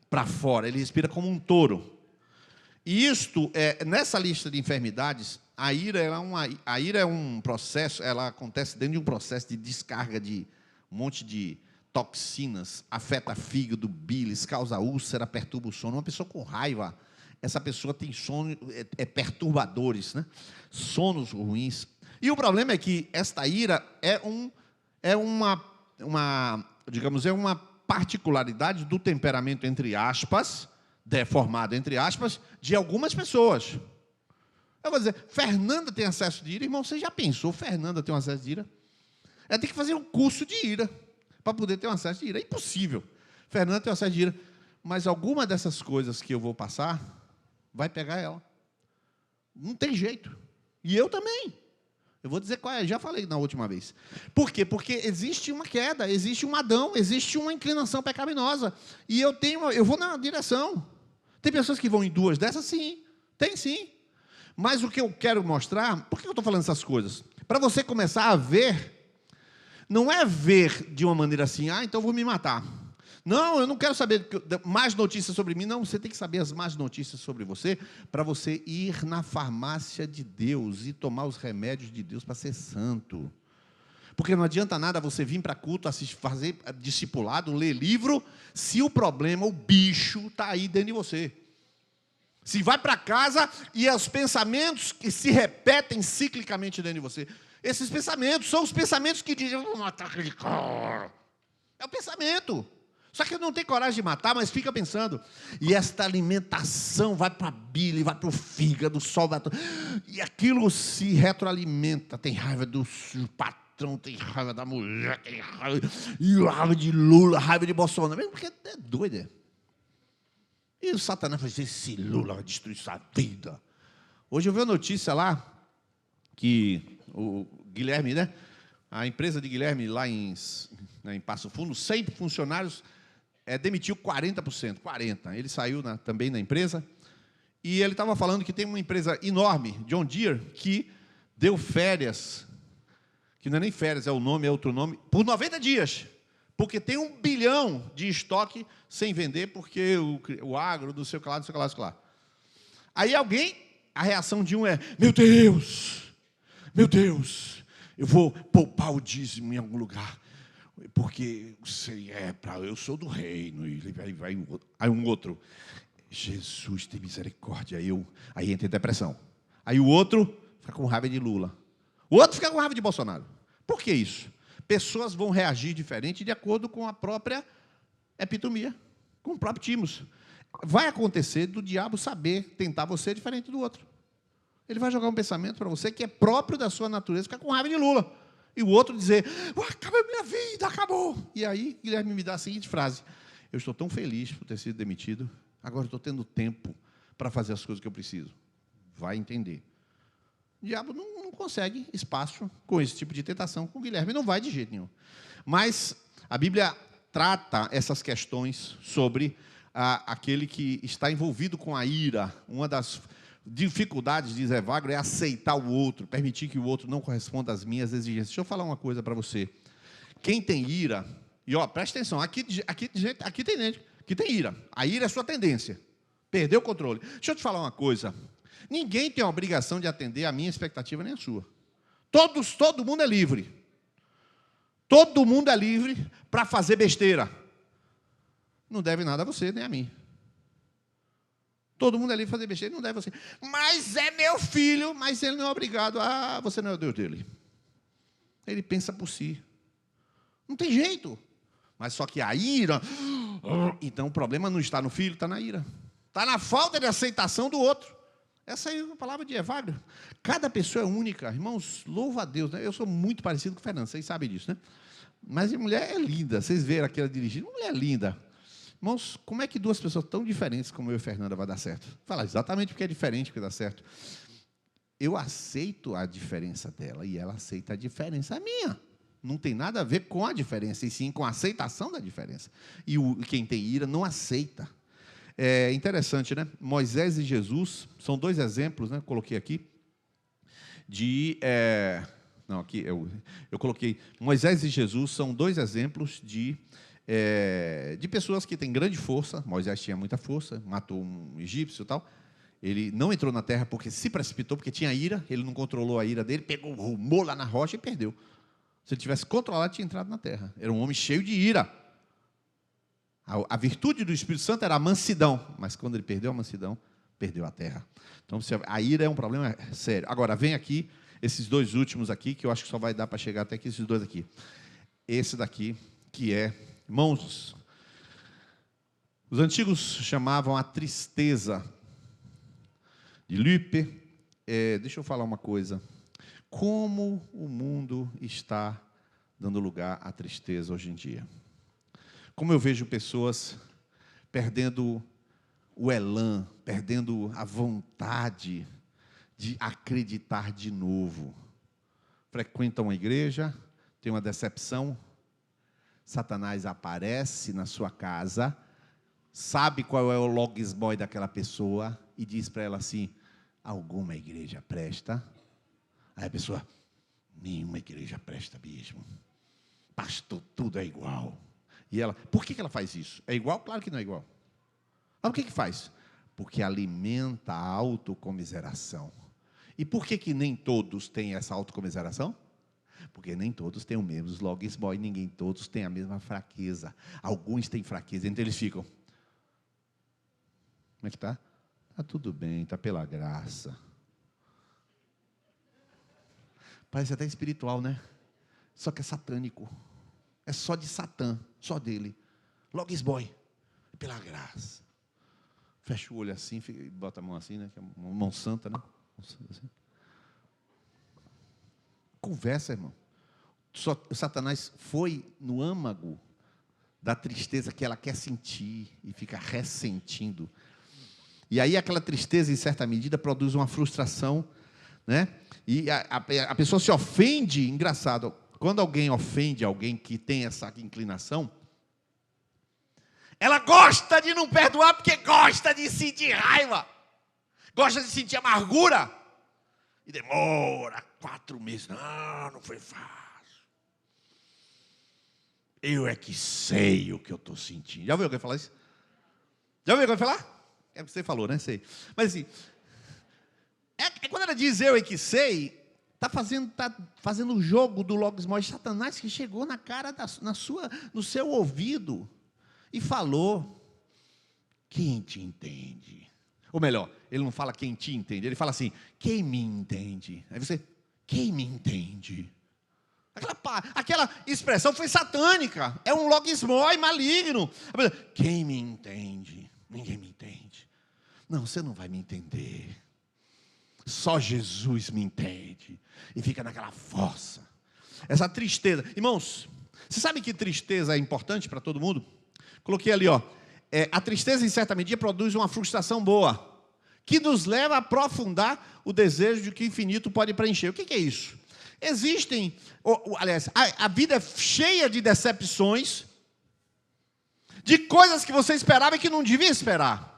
para fora, ele respira como um touro. E isto, nessa lista de enfermidades, a ira é um processo, ela acontece dentro de um processo de descarga de um monte de toxinas, afeta fígado, bílis, causa úlcera, perturba o sono. Uma pessoa com raiva, essa pessoa tem sono, perturbadores, né? Sonos ruins. E o problema é que esta ira é uma particularidade do temperamento, entre aspas, deformado, entre aspas, de algumas pessoas. Eu vou dizer, Fernanda tem acesso de ira? Irmão, você já pensou, Fernanda tem um acesso de ira? Ela tem que fazer um curso de ira para poder ter um acesso de ira. É impossível. Fernanda tem um acesso de ira. Mas alguma dessas coisas que eu vou passar, vai pegar ela. Não tem jeito. E eu também. Eu vou dizer qual é, já falei na última vez. Por quê? Porque existe uma queda, existe um Adão, existe uma inclinação pecaminosa. E eu vou na direção. Tem pessoas que vão em duas dessas? Sim. Tem sim. Mas o que eu quero mostrar, por que eu estou falando essas coisas? Para você começar a ver, não é ver de uma maneira assim, então eu vou me matar. Não, eu não quero saber mais notícias sobre mim. Não, você tem que saber as más notícias sobre você para você ir na farmácia de Deus e tomar os remédios de Deus para ser santo. Porque não adianta nada você vir para culto, fazer discipulado, ler livro, se o problema, o bicho, está aí dentro de você. Se vai para casa e os pensamentos que se repetem ciclicamente dentro de você. Esses pensamentos são os pensamentos que dizem, eu vou matar aquele cara. É o pensamento. Só que não tem coragem de matar, mas fica pensando. E esta alimentação vai para a bile, vai para o fígado, sobe. E aquilo se retroalimenta. Tem raiva do patrão, tem raiva da mulher, tem raiva, e raiva de Lula, raiva de Bolsonaro. Porque é doido, é? E o Satanás fala assim, esse Lula vai destruir sua vida. Hoje eu vi a notícia lá, que o Guilherme, né? A empresa de Guilherme, lá em Passo Fundo, 100 funcionários, demitiu 40%. 40%. Ele saiu também na empresa. E ele estava falando que tem uma empresa enorme, John Deere, que deu férias, que não é nem férias, é o nome, é outro nome, por 90 dias. Porque tem 1 bilhão de estoque sem vender, porque o agro, não sei o que lá, não sei o que lá, não sei o que lá. Aí a reação de um é, meu Deus, eu vou poupar o dízimo em algum lugar, porque eu sou do reino. E aí um outro, Jesus tem misericórdia. Aí entra em depressão. Aí o outro fica com raiva de Lula. O outro fica com raiva de Bolsonaro. Por que isso? Pessoas vão reagir diferente de acordo com a própria epitomia, com o próprio timos. Vai acontecer do diabo saber tentar você diferente do outro. Ele vai jogar um pensamento para você que é próprio da sua natureza, ficar com raiva de Lula. E o outro dizer, acabou a minha vida, acabou. E aí, Guilherme me dá a seguinte frase, eu estou tão feliz por ter sido demitido, agora estou tendo tempo para fazer as coisas que eu preciso. Vai entender. O diabo não consegue espaço com esse tipo de tentação com o Guilherme, não vai de jeito nenhum. Mas a Bíblia trata essas questões sobre aquele que está envolvido com a ira. Uma das dificuldades, diz Evagrio, é aceitar o outro, permitir que o outro não corresponda às minhas exigências. Deixa eu falar uma coisa para você. Quem tem ira, e presta atenção, aqui tem gente que tem ira. A ira é sua tendência. Perdeu o controle. Deixa eu te falar uma coisa. Ninguém tem a obrigação de atender a minha expectativa nem a sua. Todo mundo é livre. Todo mundo é livre para fazer besteira. Não deve nada a você, nem a mim. Todo mundo é livre para fazer besteira, não deve a você. Mas é meu filho, mas ele não é obrigado. Você não é o Deus dele. Ele pensa por si. Não tem jeito. Mas só que a ira... Então o problema não está no filho, está na ira. Está na falta de aceitação do outro. Essa aí é a palavra de Evagrio. Cada pessoa é única. Irmãos, louva a Deus. Né? Eu sou muito parecido com o Fernando, vocês sabem disso, né? Mas a mulher é linda. Vocês viram aquela dirigindo? Uma mulher linda. Irmãos, como é que duas pessoas tão diferentes como eu e Fernanda vai dar certo? Fala, exatamente porque é diferente que dá certo. Eu aceito a diferença dela e ela aceita a diferença minha. Não tem nada a ver com a diferença, e sim com a aceitação da diferença. E quem tem ira não aceita. É interessante, né? Moisés e Jesus são 2 exemplos, né? Coloquei aqui eu coloquei Moisés e Jesus são 2 exemplos de pessoas que têm grande força. Moisés tinha muita força, matou um egípcio e tal. Ele não entrou na terra porque se precipitou, porque tinha ira. Ele não controlou a ira dele, rumou lá na rocha e perdeu. Se ele tivesse controlado, tinha entrado na terra. Era um homem cheio de ira. A virtude do Espírito Santo era a mansidão, mas quando ele perdeu a mansidão, perdeu a terra. Então, a ira é um problema sério. Agora, vem aqui, esses 2 últimos aqui, que eu acho que só vai dar para chegar até aqui, esses 2 aqui. Esse daqui, que é, irmãos, os antigos chamavam a tristeza de Lüpe. Deixa eu falar uma coisa. Como o mundo está dando lugar à tristeza hoje em dia. Como eu vejo pessoas perdendo o elan, perdendo a vontade de acreditar de novo. Frequentam a igreja, tem uma decepção, Satanás aparece na sua casa, sabe qual é o logisboy daquela pessoa e diz para ela assim, alguma igreja presta? Aí a pessoa, nenhuma igreja presta mesmo. Pastor, tudo é igual. E ela, por que ela faz isso? É igual? Claro que não é igual. Mas o que faz? Porque alimenta a autocomiseração. E por que nem todos têm essa autocomiseração? Porque nem todos têm o mesmo logisboy, ninguém todos têm a mesma fraqueza. Alguns têm fraqueza, então eles ficam. Como é que está? Está tudo bem, está pela graça. Parece até espiritual, né? Só que é satânico. É só de Satã, só dele. Logisboy, pela graça. Fecha o olho assim, bota a mão assim, né? Que é uma mão santa, né? Assim. Conversa, irmão. Satanás foi no âmago da tristeza que ela quer sentir e fica ressentindo. E aí aquela tristeza, em certa medida, produz uma frustração, né? E a pessoa se ofende. Engraçado, quando alguém ofende alguém que tem essa inclinação, ela gosta de não perdoar porque gosta de sentir raiva, gosta de sentir amargura, e demora 4 meses. Não foi fácil. Eu é que sei o que eu estou sentindo. Já ouviu alguém falar isso? Já ouviu alguém falar? É o que você falou, né? Sei. Mas assim, quando ela diz eu é que sei, está fazendo o jogo do logismos de Satanás, que chegou na cara, no seu ouvido e falou: quem te entende? Ou melhor, ele não fala quem te entende, ele fala assim: quem me entende? Aí você, quem me entende? Aquela expressão foi satânica, é um logismoi maligno. Quem me entende? Ninguém me entende. Não, você não vai me entender. Só Jesus me entende. E fica naquela força. Essa tristeza. Irmãos, você sabe que tristeza é importante para todo mundo? Coloquei ali, ó. A tristeza, em certa medida, produz uma frustração boa, que nos leva a aprofundar o desejo de que o infinito pode preencher. O que é isso? Existem, aliás, a vida é cheia de decepções, de coisas que você esperava e que não devia esperar.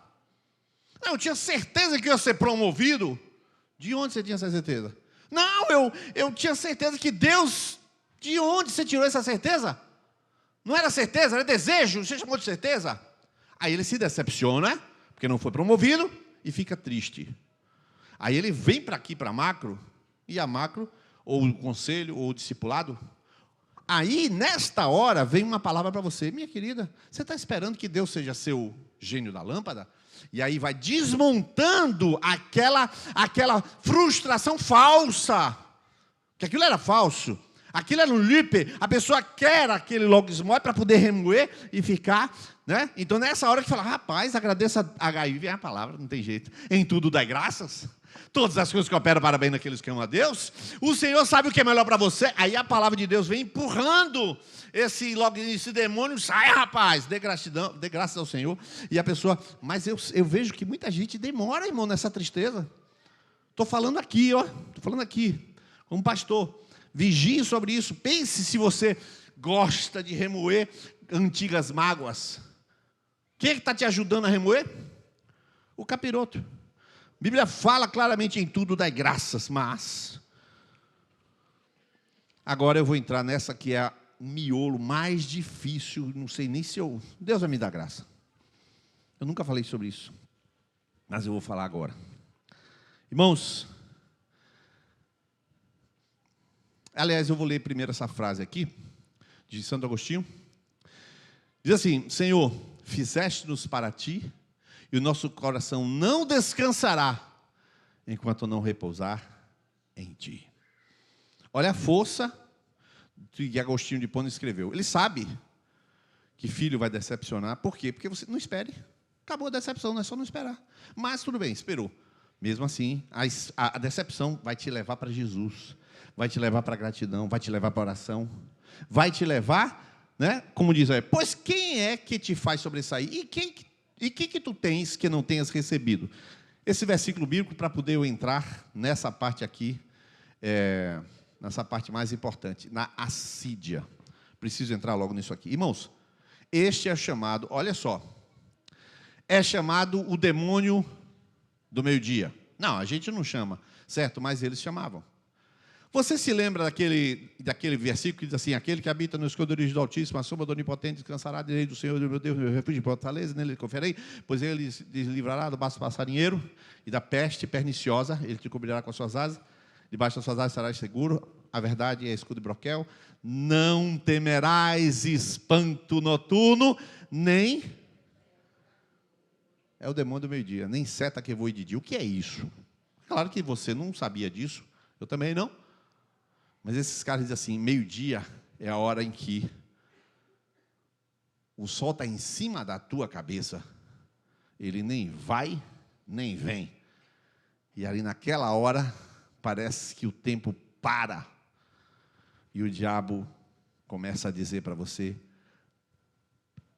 Eu tinha certeza que ia ser promovido. De onde você tinha essa certeza? Não, eu tinha certeza que Deus... De onde você tirou essa certeza? Não era certeza, era desejo, você chamou de certeza? Aí ele se decepciona, porque não foi promovido, e fica triste. Aí ele vem para aqui, para a macro, e a macro, ou o conselho, ou o discipulado. Aí, nesta hora, vem uma palavra para você. Minha querida, você está esperando que Deus seja seu gênio da lâmpada? E aí vai desmontando aquela frustração falsa. Que aquilo era falso. Aquilo era um lipe. A pessoa quer aquele logismoi para poder remoer e ficar, né? Então, nessa hora que fala, rapaz, agradeça a HI, vem a palavra, não tem jeito. Em tudo dai graças. Todas as coisas que operam para bem naqueles que amam a Deus. O Senhor sabe o que é melhor para você. Aí a palavra de Deus vem empurrando esse demônio. Sai, rapaz, dê graças ao Senhor. E a pessoa, mas eu vejo que muita gente demora, irmão, nessa tristeza. Estou falando aqui, ó. Estou falando aqui, como pastor. Vigie sobre isso. Pense se você gosta de remoer antigas mágoas. Quem é que está te ajudando a remoer? O capiroto. A Bíblia fala claramente em tudo, dai graças, mas... Agora eu vou entrar nessa que é o miolo mais difícil, não sei nem se Deus vai me dar graça. Eu nunca falei sobre isso, mas eu vou falar agora. Irmãos, aliás, eu vou ler primeiro essa frase aqui, de Santo Agostinho. Diz assim: Senhor, fizeste-nos para ti, e o nosso coração não descansará enquanto não repousar em ti. Olha a força que Agostinho de Hipona escreveu. Ele sabe que filho vai decepcionar. Por quê? Porque você não espere. Acabou a decepção, não é só não esperar. Mas tudo bem, esperou. Mesmo assim, a decepção vai te levar para Jesus, vai te levar para a gratidão, vai te levar para a oração, vai te levar, né? Como diz aí, pois quem é que te faz sobressair? E que tu tens que não tenhas recebido? Esse versículo bíblico, para poder eu entrar nessa parte aqui, nessa parte mais importante, na assídia. Preciso entrar logo nisso aqui. Irmãos, este é chamado, olha só, é chamado o demônio do meio-dia. Não, a gente não chama, certo? Mas eles chamavam. Você se lembra daquele versículo que diz assim: aquele que habita no esconderijo do Altíssimo, a sombra do Onipotente, descansará à direita do Senhor, meu Deus, meu refúgio e fortaleza, nele conferei, pois ele se livrará do baço passarinheiro e da peste perniciosa, ele te cobrirá com as suas asas, debaixo das suas asas estarás seguro, a verdade é escudo e broquel, não temerás espanto noturno, nem... É o demônio do meio-dia, nem seta que voe de dia. O que é isso? Claro que você não sabia disso, eu também não. Mas esses caras dizem assim: meio-dia é a hora em que o sol está em cima da tua cabeça, ele nem vai, nem vem. E ali naquela hora, parece que o tempo para. E o diabo começa a dizer para você,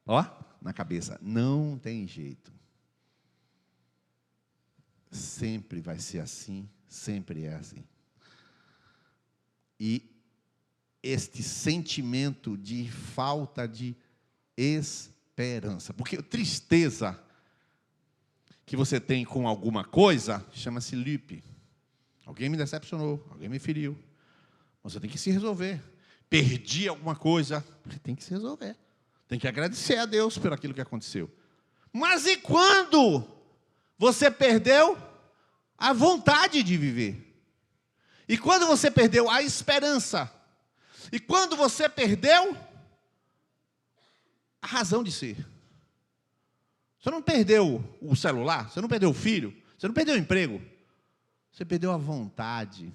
ó, na cabeça, não tem jeito. Sempre vai ser assim, sempre é assim. E este sentimento de falta de esperança, porque tristeza que você tem com alguma coisa, chama-se lupe. Alguém me decepcionou, alguém me feriu. Você tem que se resolver. Perdi alguma coisa, você tem que se resolver. Tem que agradecer a Deus por aquilo que aconteceu. Mas e quando você perdeu a vontade de viver? E quando você perdeu a esperança? E quando você perdeu a razão de ser? Você não perdeu o celular, você não perdeu o filho, você não perdeu o emprego. Você perdeu a vontade,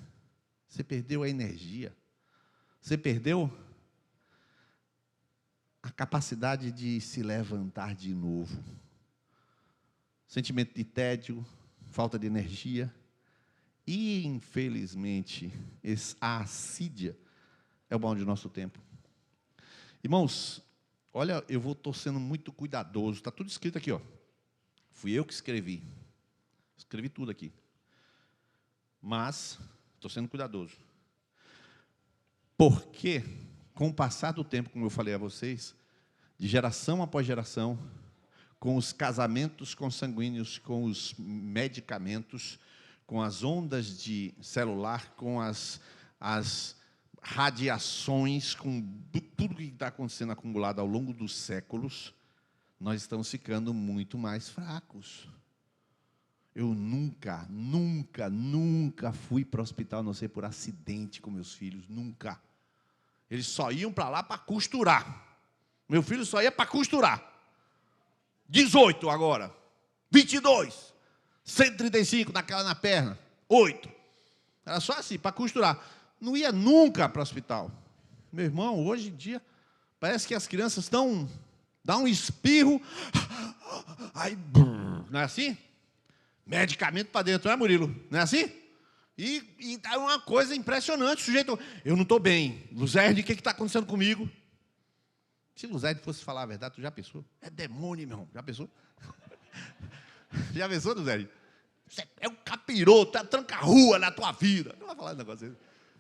você perdeu a energia, você perdeu a capacidade de se levantar de novo. Sentimento de tédio, falta de energia. E, infelizmente, a assídia é o mal de nosso tempo. Irmãos, olha, estou sendo muito cuidadoso. Está tudo escrito aqui, ó. Fui eu que escrevi. Escrevi tudo aqui. Mas, estou sendo cuidadoso. Porque, com o passar do tempo, como eu falei a vocês, de geração após geração, com os casamentos consanguíneos, com os medicamentos, com as ondas de celular, com as radiações, com tudo que está acontecendo acumulado ao longo dos séculos, nós estamos ficando muito mais fracos. Eu nunca fui para o hospital, a não ser por acidente com meus filhos, nunca. Eles só iam para lá para costurar. Meu filho só ia para costurar. 18 agora, 22, 135 na perna, 8. Era só assim, para costurar. Não ia nunca para o hospital. Meu irmão, hoje em dia, parece que as crianças dá um espirro, aí, não é assim? Medicamento para dentro, não é, Murilo? Não é assim? E é uma coisa impressionante, o sujeito, eu não estou bem, Luzerde, o que está acontecendo comigo? Se Luzerde fosse falar a verdade, tu já pensou? É demônio, meu irmão, já pensou? Já pensou, Luzerde? Você é um capiroto, é tranca-rua na tua vida. Não vai falar esse negócio desse.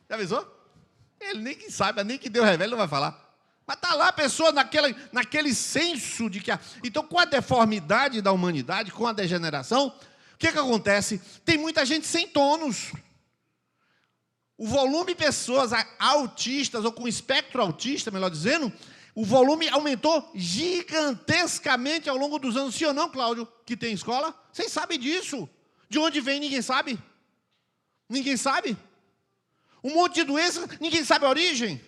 Já pensou? Ele nem que saiba, nem que Deus revele, não vai falar. Mas está lá a pessoa naquele senso de que... Então, com a deformidade da humanidade, com a degeneração, o que acontece? Tem muita gente sem tônus. O volume de pessoas autistas, ou com espectro autista, melhor dizendo, o volume aumentou gigantescamente ao longo dos anos. Sim ou não, Cláudio, que tem escola? Vocês sabem disso. De onde vem, ninguém sabe. Ninguém sabe. Um monte de doenças, ninguém sabe a origem.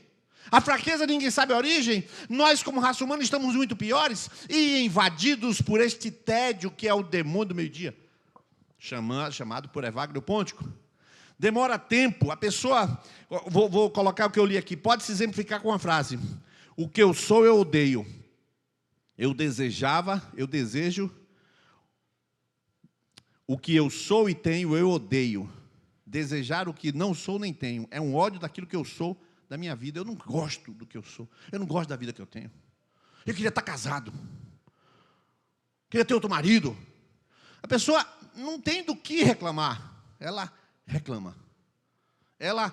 A fraqueza, ninguém sabe a origem. Nós, como raça humana, estamos muito piores e invadidos por este tédio que é o demônio do meio-dia, chamado por Evagrio Pontico. Demora tempo. A pessoa, vou colocar o que eu li aqui, pode se exemplificar com uma frase. O que eu sou, eu odeio. Eu desejo. O que eu sou e tenho, eu odeio. Desejar o que não sou nem tenho. É um ódio daquilo que eu sou, da minha vida. Eu não gosto do que eu sou. Eu não gosto da vida que eu tenho. Eu queria estar casado. Queria ter outro marido. A pessoa não tem do que reclamar. Ela reclama. Ela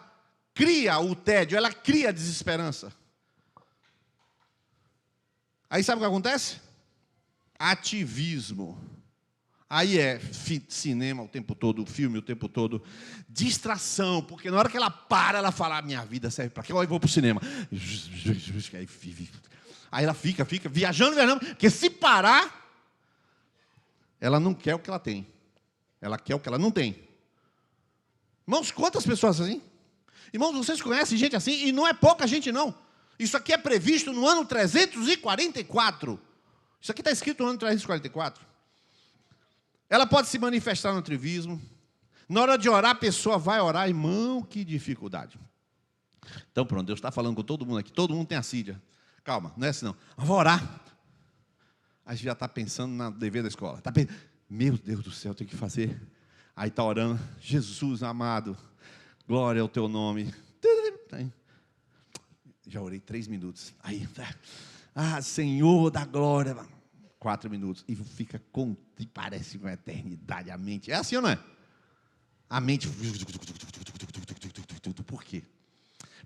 cria o tédio, ela cria a desesperança. Aí sabe o que acontece? Ativismo. Aí é cinema o tempo todo, filme o tempo todo. Distração, porque na hora que ela para, ela fala, minha vida serve para quê? Eu vou para o cinema. Aí ela fica viajando, porque se parar, ela não quer o que ela tem. Ela quer o que ela não tem. Irmãos, quantas pessoas assim? Irmãos, vocês conhecem gente assim? E não é pouca gente, não. Isso aqui é previsto no ano 344. Isso aqui está escrito no ano 344. Ela pode se manifestar no ativismo. Na hora de orar, a pessoa vai orar. Irmão, que dificuldade. Então, pronto, Deus está falando com todo mundo aqui. Todo mundo tem assídia. Calma, não é assim não. Eu vou orar. Aí já está pensando na dever da escola. Tá pensando, meu Deus do céu, tem que fazer. Aí está orando. Jesus amado, glória ao teu nome. Já orei 3 minutos. Aí, Senhor da glória. 4 minutos. E fica e parece uma eternidade. A mente. É assim ou não é? A mente. Por quê?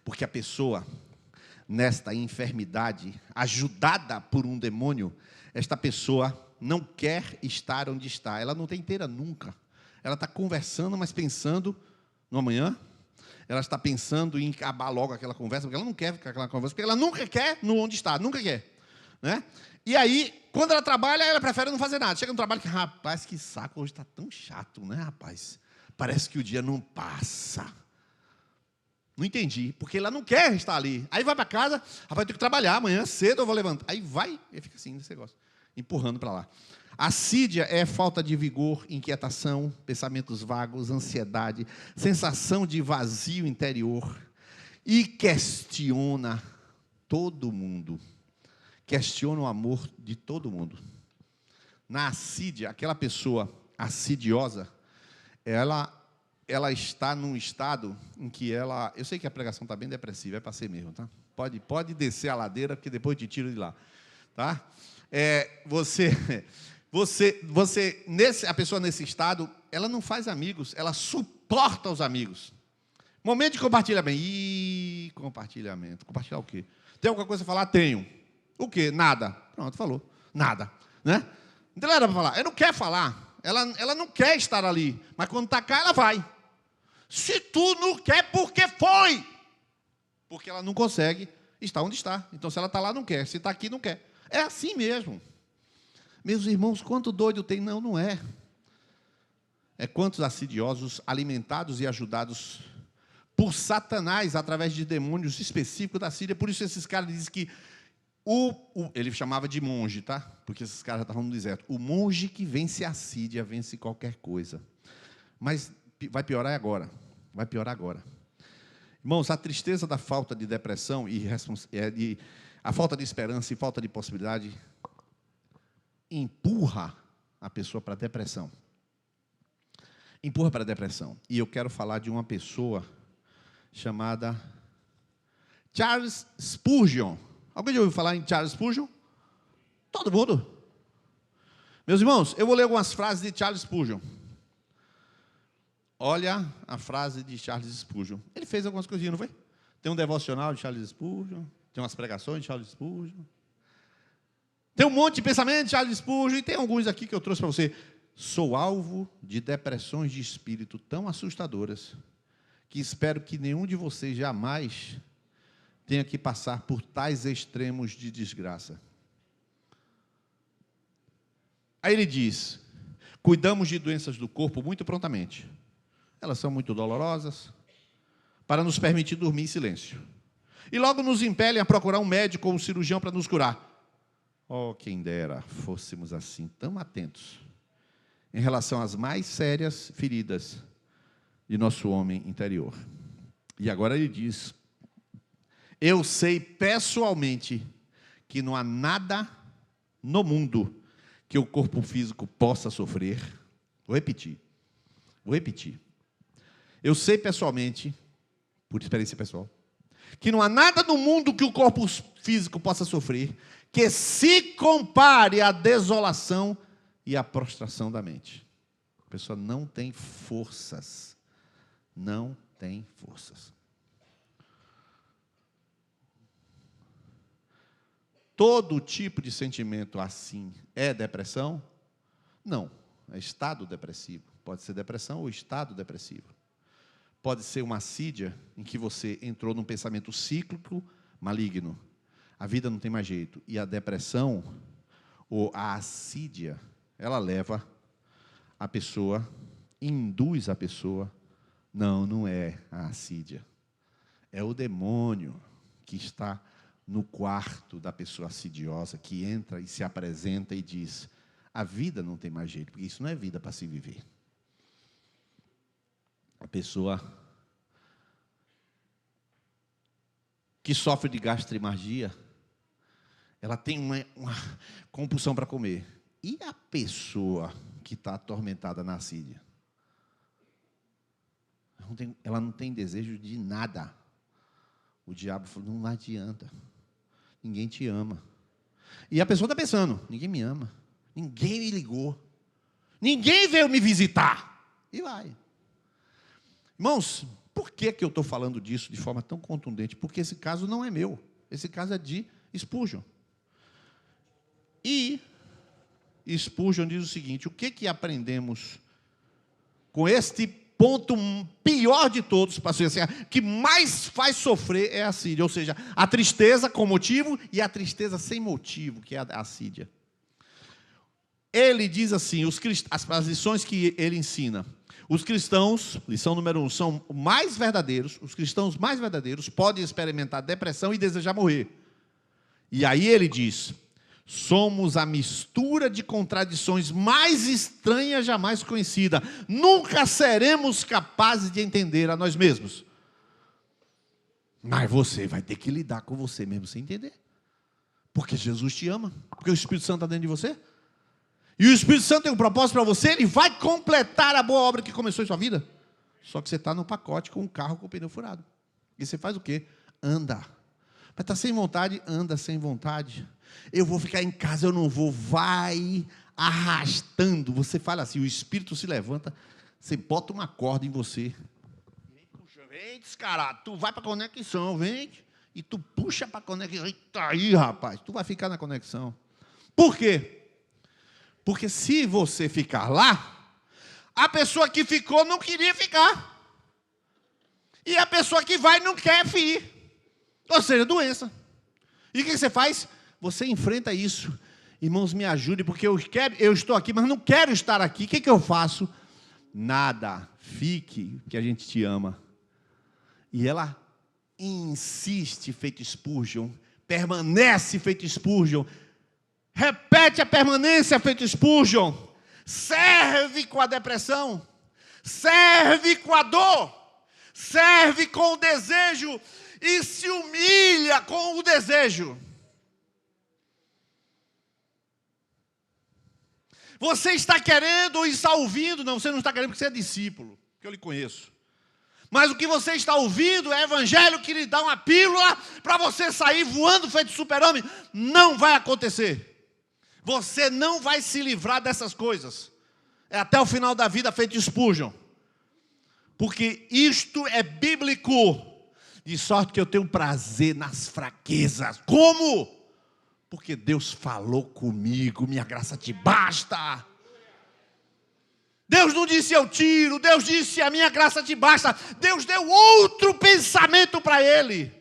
Porque a pessoa, nesta enfermidade, ajudada por um demônio, esta pessoa não quer estar onde está. Ela não está inteira nunca. Ela está conversando, mas pensando no amanhã. Ela está pensando em acabar logo aquela conversa, porque ela não quer ficar aquela conversa, porque ela nunca quer no onde está, nunca quer. Né? E aí, quando ela trabalha, ela prefere não fazer nada. Chega no trabalho que, rapaz, que saco, hoje está tão chato, né, rapaz? Parece que o dia não passa. Não entendi, porque ela não quer estar ali. Aí vai para casa, rapaz, eu tenho que trabalhar, amanhã cedo eu vou levantar. Aí vai, e fica assim, nesse negócio, empurrando para lá. Assídia é falta de vigor, inquietação, pensamentos vagos, ansiedade, sensação de vazio interior. E questiona todo mundo. Questiona o amor de todo mundo. Na assídia, aquela pessoa assidiosa, ela está num estado em que ela... Eu sei que a pregação está bem depressiva, é para ser mesmo, tá? Pode descer a ladeira, porque depois te tiro de lá. Tá? A pessoa nesse estado, ela não faz amigos, ela suporta os amigos. Momento de compartilhamento. Compartilhamento. Compartilhar o quê? Tem alguma coisa para falar? Tenho. O quê? Nada. Pronto, falou. Nada. Né? Não tem nada para falar. Ela não quer falar. Ela não quer estar ali. Mas quando está cá, ela vai. Se tu não quer, por que foi? Porque ela não consegue estar onde está. Então, se ela está lá, não quer. Se está aqui, não quer. É assim mesmo. Meus irmãos, quanto doido tem? Não, não é. É quantos assidiosos, alimentados e ajudados por Satanás, através de demônios específicos da Síria. Por isso esses caras dizem que ele chamava de monge, tá? Porque esses caras já estavam no deserto. O monge que vence a Síria, vence qualquer coisa. Mas vai piorar agora. Vai piorar agora. Irmãos, a tristeza da falta de depressão e a falta de esperança e falta de possibilidade empurra a pessoa para a depressão. Empurra para a depressão. E eu quero falar de uma pessoa chamada Charles Spurgeon. Alguém já ouviu falar em Charles Spurgeon? Todo mundo. Meus irmãos, eu vou ler algumas frases de Charles Spurgeon. Olha a frase de Charles Spurgeon. Ele fez algumas coisinhas, não foi? Tem um devocional de Charles Spurgeon, tem umas pregações de Charles Spurgeon. Tem um monte de pensamento de Charles Spurgeon, e tem alguns aqui que eu trouxe para você. Sou alvo de depressões de espírito tão assustadoras que espero que nenhum de vocês jamais tenha que passar por tais extremos de desgraça. Aí ele diz: cuidamos de doenças do corpo muito prontamente. Elas são muito dolorosas, para nos permitir dormir em silêncio. E logo nos impelem a procurar um médico ou um cirurgião para nos curar. Oh, quem dera fôssemos assim, tão atentos em relação às mais sérias feridas de nosso homem interior. E agora ele diz: eu sei pessoalmente que não há nada no mundo que o corpo físico possa sofrer. Vou repetir. Eu sei pessoalmente, por experiência pessoal, que não há nada no mundo que o corpo físico possa sofrer que se compare à desolação e à prostração da mente. A pessoa não tem forças. Não tem forças. Todo tipo de sentimento assim é depressão? Não, é estado depressivo. Pode ser depressão ou estado depressivo. Pode ser uma assídia em que você entrou num pensamento cíclico maligno. A vida não tem mais jeito. E a depressão, ou a assídia, ela leva a pessoa, induz a pessoa. Não é a assídia. É o demônio que está no quarto da pessoa assidiosa, que entra e se apresenta e diz: a vida não tem mais jeito, porque isso não é vida para se viver. A pessoa que sofre de gastroenterite, ela tem uma compulsão para comer. E a pessoa que está atormentada na assídia? Ela não tem desejo de nada. O diabo falou, não adianta. Ninguém te ama. E a pessoa está pensando, ninguém me ama. Ninguém me ligou. Ninguém veio me visitar. E vai. Irmãos, por que eu estou falando disso de forma tão contundente? Porque esse caso não é meu. Esse caso é de Spurgeon. E Spurgeon diz o seguinte, o que aprendemos com este ponto pior de todos, pastor, assim, que mais faz sofrer é a assídia, ou seja, a tristeza com motivo e a tristeza sem motivo, que é a assídia. Ele diz assim, as lições que ele ensina, os cristãos, lição número 1, são mais verdadeiros, os cristãos mais verdadeiros podem experimentar depressão e desejar morrer. E aí ele diz, somos a mistura de contradições mais estranhas jamais conhecida. Nunca seremos capazes de entender a nós mesmos. Mas você vai ter que lidar com você mesmo sem entender. Porque Jesus te ama. Porque o Espírito Santo está dentro de você. E o Espírito Santo tem um propósito para você. Ele vai completar a boa obra que começou em sua vida. Só que você está no pacote com um carro com o pneu furado. E você faz o quê? Anda. Mas está sem vontade, anda sem vontade. Eu vou ficar em casa, eu não vou. Vai arrastando. Você fala assim, o Espírito se levanta, você bota uma corda em você. Vem, descarado, tu vai para a conexão, vem. E tu puxa para a conexão. Eita aí, rapaz, tu vai ficar na conexão. Por quê? Porque se você ficar lá, a pessoa que ficou não queria ficar. E a pessoa que vai não quer ir. Ou seja, doença. E o que você faz? Você enfrenta isso. Irmãos, me ajude, porque eu estou aqui, mas não quero estar aqui. O que eu faço? Nada. Fique, que a gente te ama. E ela insiste, feito Spurgeon. Permanece, feito Spurgeon. Repete a permanência, feito Spurgeon. Serve com a depressão. Serve com a dor. Serve com o desejo. E se humilha com o desejo. Você está querendo ou está ouvindo? Não, você não está querendo porque você é discípulo, que eu lhe conheço. Mas o que você está ouvindo é evangelho que lhe dá uma pílula para você sair voando feito super-homem. Não vai acontecer. Você não vai se livrar dessas coisas. É até o final da vida feito Spurgeon. Porque isto é bíblico. De sorte que eu tenho prazer nas fraquezas. Como? Porque Deus falou comigo, minha graça te basta. Deus não disse eu tiro, Deus disse a minha graça te basta. Deus deu outro pensamento para ele.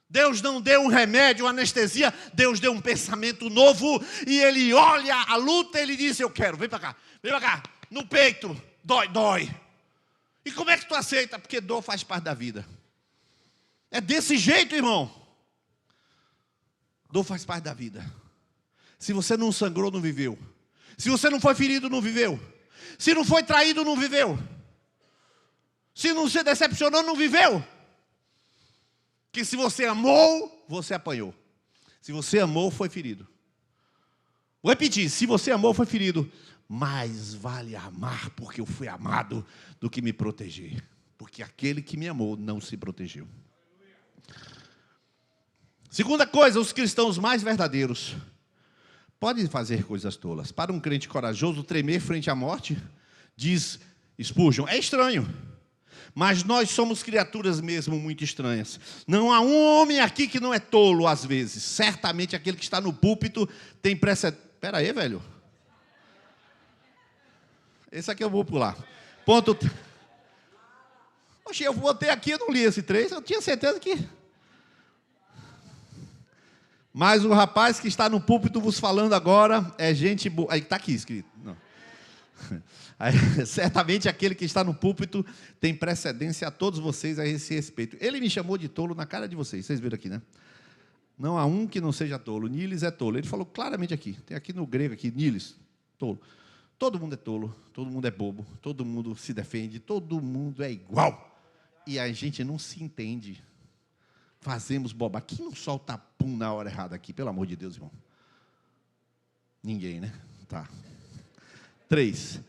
Deus não deu um remédio, uma anestesia, Deus deu um pensamento novo. E ele olha a luta e ele diz, eu quero, vem para cá, no peito, dói. E como é que tu aceita? Porque dor faz parte da vida. É desse jeito, irmão. Dor faz parte da vida. Se você não sangrou, não viveu. Se você não foi ferido, não viveu. Se não foi traído, não viveu. Se não se decepcionou, não viveu. Que se você amou, você apanhou. Se você amou, foi ferido. Vou repetir, se você amou, foi ferido. Mais vale amar porque eu fui amado do que me proteger. Porque aquele que me amou não se protegeu. Segunda coisa, os cristãos mais verdadeiros podem fazer coisas tolas. Para um crente corajoso, tremer frente à morte, diz Spurgeon, é estranho. Mas nós somos criaturas mesmo muito estranhas. Não há um homem aqui que não é tolo às vezes. Certamente aquele que está no púlpito tem precedência. Espera aí, velho. Esse aqui eu vou pular. Ponto. Oxe, eu botei aqui, eu não li esse 3. Eu tinha certeza que... Mas o rapaz que está no púlpito vos falando agora é gente boa. Aí está aqui escrito. Não. Aí, certamente aquele que está no púlpito tem precedência a todos vocês a esse respeito. Ele me chamou de tolo na cara de vocês. Vocês viram aqui, né? Não há um que não seja tolo. Niles é tolo. Ele falou claramente aqui. Tem aqui no grego aqui, Niles, tolo. Todo mundo é tolo. Todo mundo é bobo. Todo mundo se defende. Todo mundo é igual. E a gente não se entende. Fazemos bobagem. Quem não solta pum na hora errada aqui? Pelo amor de Deus, irmão. Ninguém, né? Tá. 3.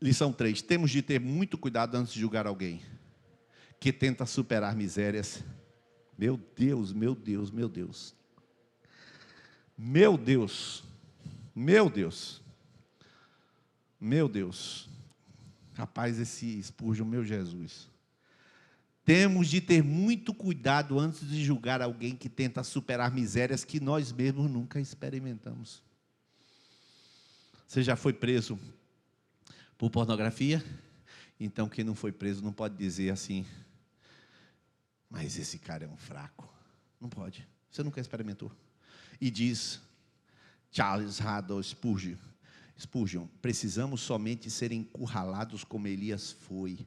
Lição 3. Temos de ter muito cuidado antes de julgar alguém. que tenta superar misérias. Meu Deus, meu Deus, meu Deus. Meu Deus. Meu Deus. Meu Deus. Rapaz, esse Spurgeon, meu Jesus. Temos de ter muito cuidado antes de julgar alguém que tenta superar misérias que nós mesmos nunca experimentamos. Você já foi preso por pornografia? Então quem não foi preso não pode dizer assim, mas esse cara é um fraco. Não pode, você nunca experimentou. E diz Charles Haddon Spurgeon, precisamos somente ser encurralados como Elias foi,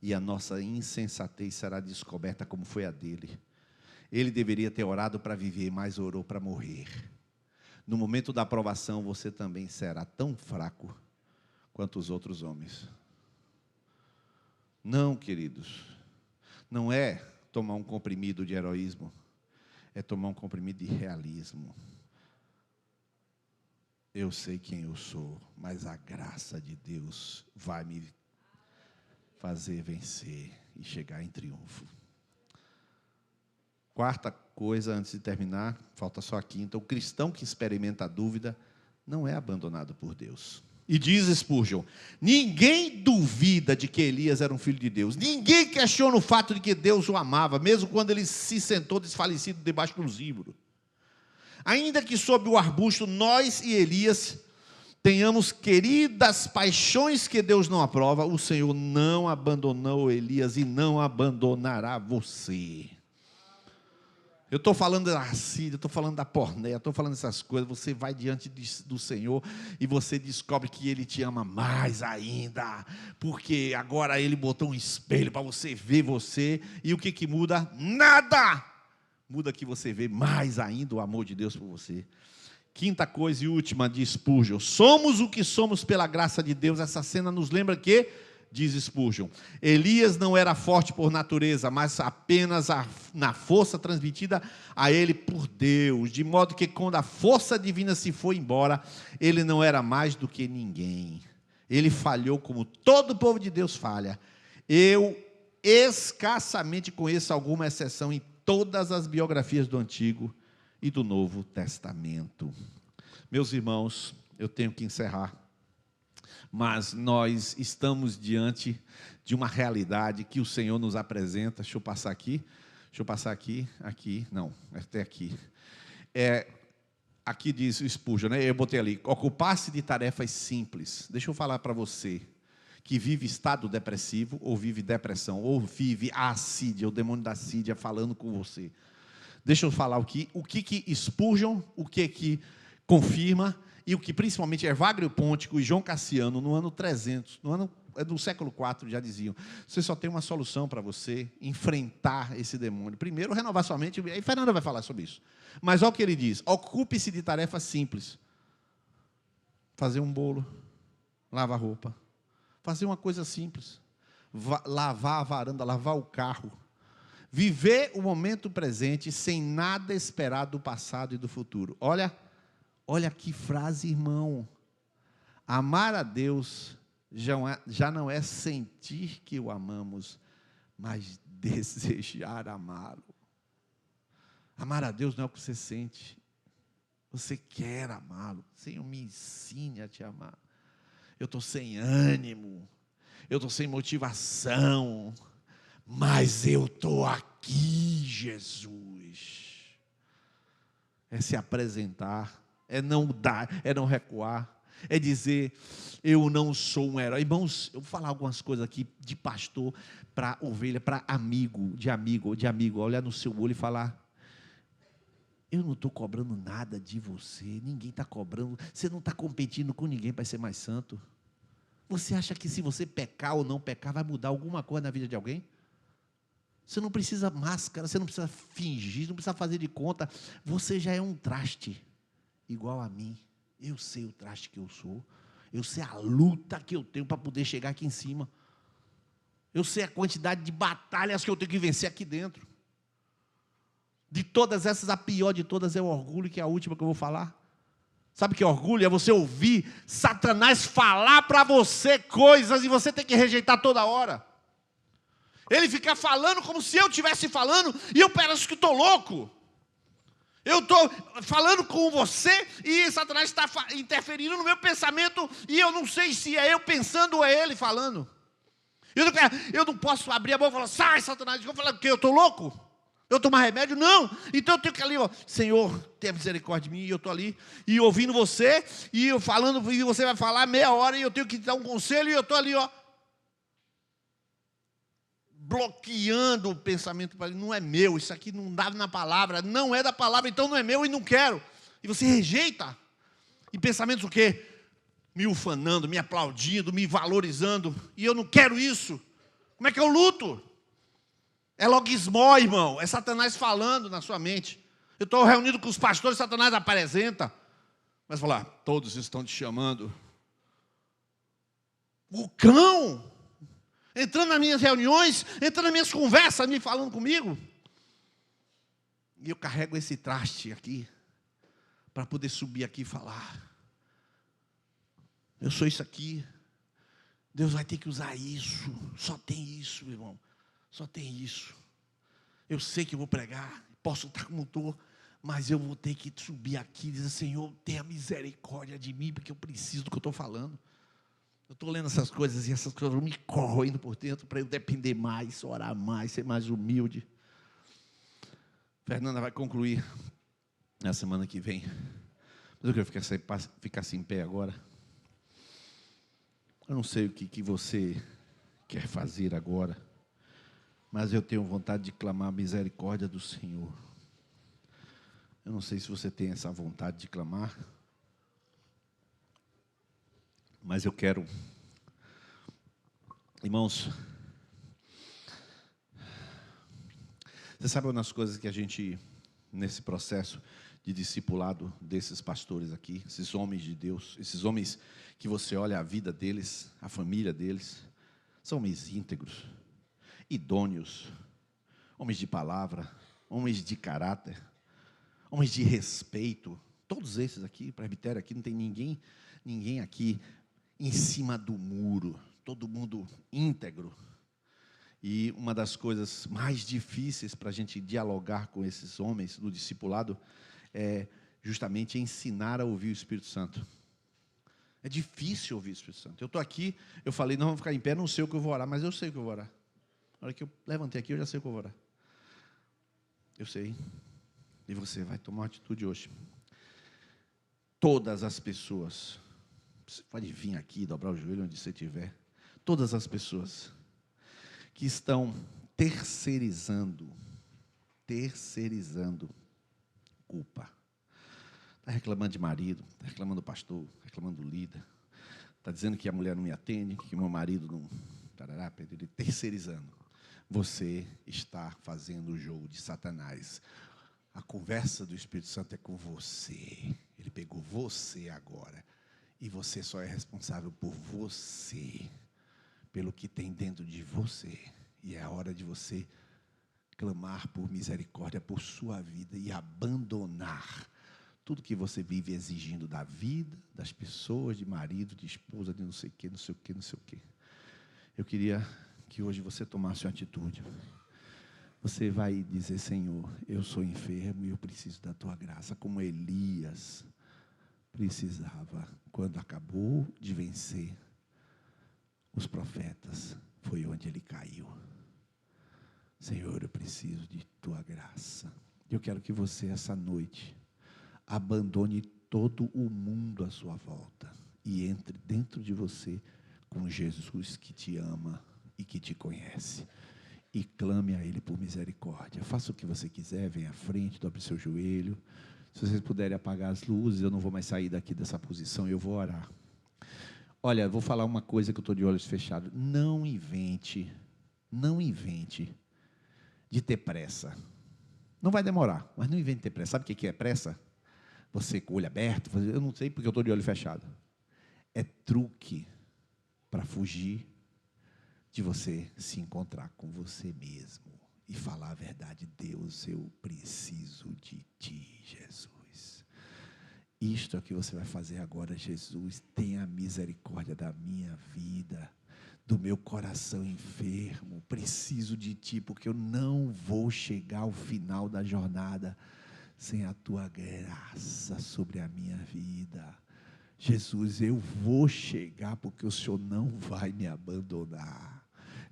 e a nossa insensatez será descoberta como foi a dele. Ele deveria ter orado para viver, mas orou para morrer. No momento da aprovação, você também será tão fraco quanto os outros homens. Não, queridos, não é tomar um comprimido de heroísmo, é tomar um comprimido de realismo. Eu sei quem eu sou, mas a graça de Deus vai me fazer vencer e chegar em triunfo. Quarta coisa, antes de terminar, falta só a quinta. O cristão que experimenta a dúvida não é abandonado por Deus. E diz Spurgeon, ninguém duvida de que Elias era um filho de Deus. Ninguém questiona o fato de que Deus o amava, mesmo quando ele se sentou desfalecido debaixo de um zimbro. Ainda que sob o arbusto, nós e Elias tenhamos queridas paixões que Deus não aprova, o Senhor não abandonou Elias e não abandonará você. Eu estou falando da Assíria, estou falando da pornéia, estou falando dessas coisas. Você vai diante do Senhor e você descobre que Ele te ama mais ainda, porque agora Ele botou um espelho para você ver você, e o que muda? Nada! Muda que você vê mais ainda o amor de Deus por você. Quinta coisa e última, diz Spurgeon, somos o que somos pela graça de Deus. Essa cena nos lembra que, diz Spurgeon, Elias não era forte por natureza, mas apenas na força transmitida a ele por Deus, de modo que quando a força divina se foi embora, ele não era mais do que ninguém. Ele falhou como todo o povo de Deus falha. Eu escassamente conheço alguma exceção em todas as biografias do Antigo e do Novo Testamento. Meus irmãos, eu tenho que encerrar, mas nós estamos diante de uma realidade que o Senhor nos apresenta. Deixa eu passar aqui, aqui, não, até aqui. Aqui diz o Spurgeon, né? Eu botei ali, ocupar-se de tarefas simples. Deixa eu falar para você, que vive estado depressivo, ou vive depressão, ou vive a assídia, o demônio da assídia falando com você. Deixa eu falar o que Spurgeon, o que confirma, e o que principalmente Evagrio Pontico e João Cassiano, no ano 300, no século IV, já diziam, você só tem uma solução para você enfrentar esse demônio. Primeiro, renovar sua mente, e Fernanda vai falar sobre isso. Mas olha o que ele diz, ocupe-se de tarefas simples. Fazer um bolo, lavar roupa, fazer uma coisa simples, lavar a varanda, lavar o carro, viver o momento presente sem nada esperar do passado e do futuro. Olha que frase, irmão. Amar a Deus já não é sentir que o amamos, mas desejar amá-lo. Amar a Deus não é o que você sente. Você quer amá-lo. Senhor, me ensine a te amar. Eu estou sem ânimo, eu estou sem motivação, mas eu estou aqui, Jesus. É se apresentar, é não dar, é não recuar, é dizer, eu não sou um herói. Irmãos, eu vou falar algumas coisas aqui de pastor para ovelha, para amigo, olhar no seu olho e falar, eu não estou cobrando nada de você, ninguém está cobrando, você não está competindo com ninguém para ser mais santo. Você acha que se você pecar ou não pecar, vai mudar alguma coisa na vida de alguém? Você não precisa máscara, você não precisa fingir, não precisa fazer de conta. Você já é um traste, igual a mim. Eu sei o traste que eu sou. Eu sei a luta que eu tenho para poder chegar aqui em cima. Eu sei a quantidade de batalhas que eu tenho que vencer aqui dentro. De todas essas, a pior de todas é o orgulho, que é a última que eu vou falar. Sabe o que é orgulho? É você ouvir Satanás falar para você coisas e você tem que rejeitar toda hora. Ele fica falando como se eu estivesse falando e eu parece que estou louco. Eu estou falando com você e Satanás está interferindo no meu pensamento e eu não sei se é eu pensando ou é ele falando. Eu não posso abrir a boca e falar, sai, Satanás. Eu falar, porque eu estou louco? Eu tomar remédio? Não. Então eu tenho que ali, ó, Senhor, tenha misericórdia de mim. E eu estou ali e ouvindo você e eu falando, e você vai falar meia hora e eu tenho que te dar um conselho e eu estou ali, ó, bloqueando o pensamento. Não é meu, isso aqui não dá na palavra, não é da palavra, então não é meu e não quero. E você rejeita. E pensamentos o quê? Me ufanando, me aplaudindo, me valorizando. E eu não quero isso. Como é que eu luto? É logismó, irmão. É Satanás falando na sua mente. Eu estou reunido com os pastores, Satanás apresenta. Mas falar, todos estão te chamando. O cão entrando nas minhas reuniões, entrando nas minhas conversas, me falando comigo. E eu carrego esse traste aqui, para poder subir aqui e falar. Eu sou isso aqui. Deus vai ter que usar isso. Só tem isso, meu irmão. Só tem isso. Eu sei que eu vou pregar, posso estar como estou, mas eu vou ter que subir aqui e dizer, Senhor, tenha misericórdia de mim, porque eu preciso do que eu estou falando. Eu estou lendo essas coisas e essas coisas me corroendo por dentro para eu depender mais, orar mais, ser mais humilde. Fernanda vai concluir na semana que vem. Mas eu quero ficar assim em pé agora. Eu não sei o que você quer fazer agora, mas eu tenho vontade de clamar a misericórdia do Senhor. Eu não sei se você tem essa vontade de clamar, mas eu quero, irmãos, você sabe uma das coisas que a gente, nesse processo de discipulado desses pastores aqui, esses homens de Deus, esses homens que você olha a vida deles, a família deles, são homens íntegros, idôneos, homens de palavra, homens de caráter, homens de respeito. Todos esses aqui, presbitério aqui, não tem ninguém aqui em cima do muro, todo mundo íntegro. E uma das coisas mais difíceis para a gente dialogar com esses homens no discipulado é justamente ensinar a ouvir o Espírito Santo. É difícil ouvir o Espírito Santo. Eu estou aqui, eu falei, não, vamos ficar em pé, não sei o que eu vou orar, mas eu sei o que eu vou orar. Na hora que eu levantei aqui, eu já sei o que eu vou orar. Eu sei. E você vai tomar uma atitude hoje. Todas as pessoas, você pode vir aqui, dobrar o joelho onde você estiver. Todas as pessoas que estão terceirizando culpa. Está reclamando de marido, está reclamando do pastor, reclamando do líder. Está dizendo que a mulher não me atende, que meu marido não... Tarará, ele terceirizando. Você está fazendo o jogo de Satanás. A conversa do Espírito Santo é com você. Ele pegou você agora. E você só é responsável por você. Pelo que tem dentro de você. E é a hora de você clamar por misericórdia por sua vida e abandonar tudo que você vive exigindo da vida, das pessoas, de marido, de esposa, de não sei o quê, não sei o quê, não sei o quê. Eu queria que hoje você tomasse uma atitude. Você vai dizer, Senhor, eu sou enfermo e eu preciso da tua graça, como Elias precisava. Quando acabou de vencer os profetas, foi onde ele caiu. Senhor, eu preciso de tua graça. Eu quero que você, essa noite, abandone todo o mundo à sua volta e entre dentro de você com Jesus que te ama e que te conhece. E clame a Ele por misericórdia. Faça o que você quiser, venha à frente, dobre seu joelho. Se vocês puderem apagar as luzes, eu não vou mais sair daqui dessa posição e eu vou orar. Olha, vou falar uma coisa que eu estou de olhos fechados. Não invente de ter pressa. Não vai demorar, mas não invente de ter pressa. Sabe o que é pressa? Você com o olho aberto, eu não sei porque eu estou de olho fechado. É truque para fugir de você se encontrar com você mesmo e falar a verdade. Deus, eu preciso de ti, Jesus. Isto é o que você vai fazer agora, Jesus. Tenha misericórdia da minha vida, do meu coração enfermo. Preciso de Ti, porque eu não vou chegar ao final da jornada sem a Tua graça sobre a minha vida. Jesus, eu vou chegar porque o Senhor não vai me abandonar.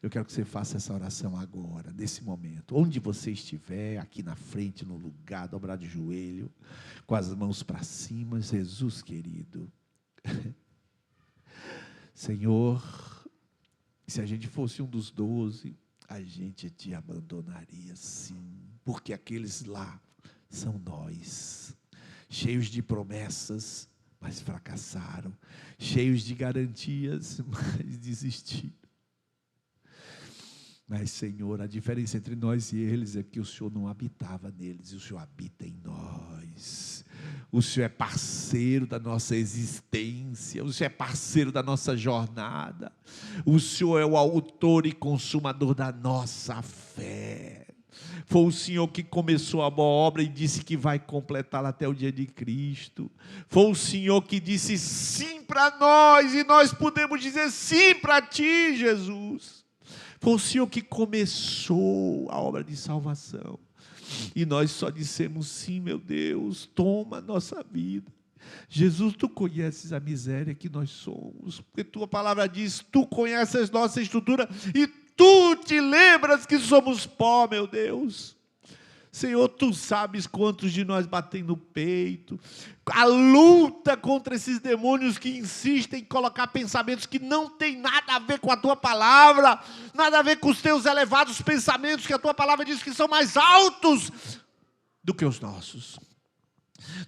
Eu quero que você faça essa oração agora, nesse momento, onde você estiver, aqui na frente, no lugar, dobrado de joelho, com as mãos para cima. Jesus querido, Senhor, se a gente fosse um dos 12, a gente te abandonaria sim, porque aqueles lá são nós, cheios de promessas, mas fracassaram, cheios de garantias, mas desistiram. Mas, Senhor, a diferença entre nós e eles é que o Senhor não habitava neles, e o Senhor habita em nós. O Senhor é parceiro da nossa existência, o Senhor é parceiro da nossa jornada, o Senhor é o autor e consumador da nossa fé. Foi o Senhor que começou a boa obra e disse que vai completá-la até o dia de Cristo. Foi o Senhor que disse sim para nós, e nós podemos dizer sim para Ti, Jesus. Foi o Senhor que começou a obra de salvação, e nós só dissemos sim, meu Deus, toma a nossa vida. Jesus, Tu conheces a miséria que nós somos, porque Tua palavra diz, Tu conheces nossa estrutura, e Tu te lembras que somos pó, meu Deus. Senhor, Tu sabes quantos de nós batem no peito, a luta contra esses demônios que insistem em colocar pensamentos que não tem nada a ver com a Tua palavra, nada a ver com os Teus elevados pensamentos, que a Tua palavra diz que são mais altos do que os nossos.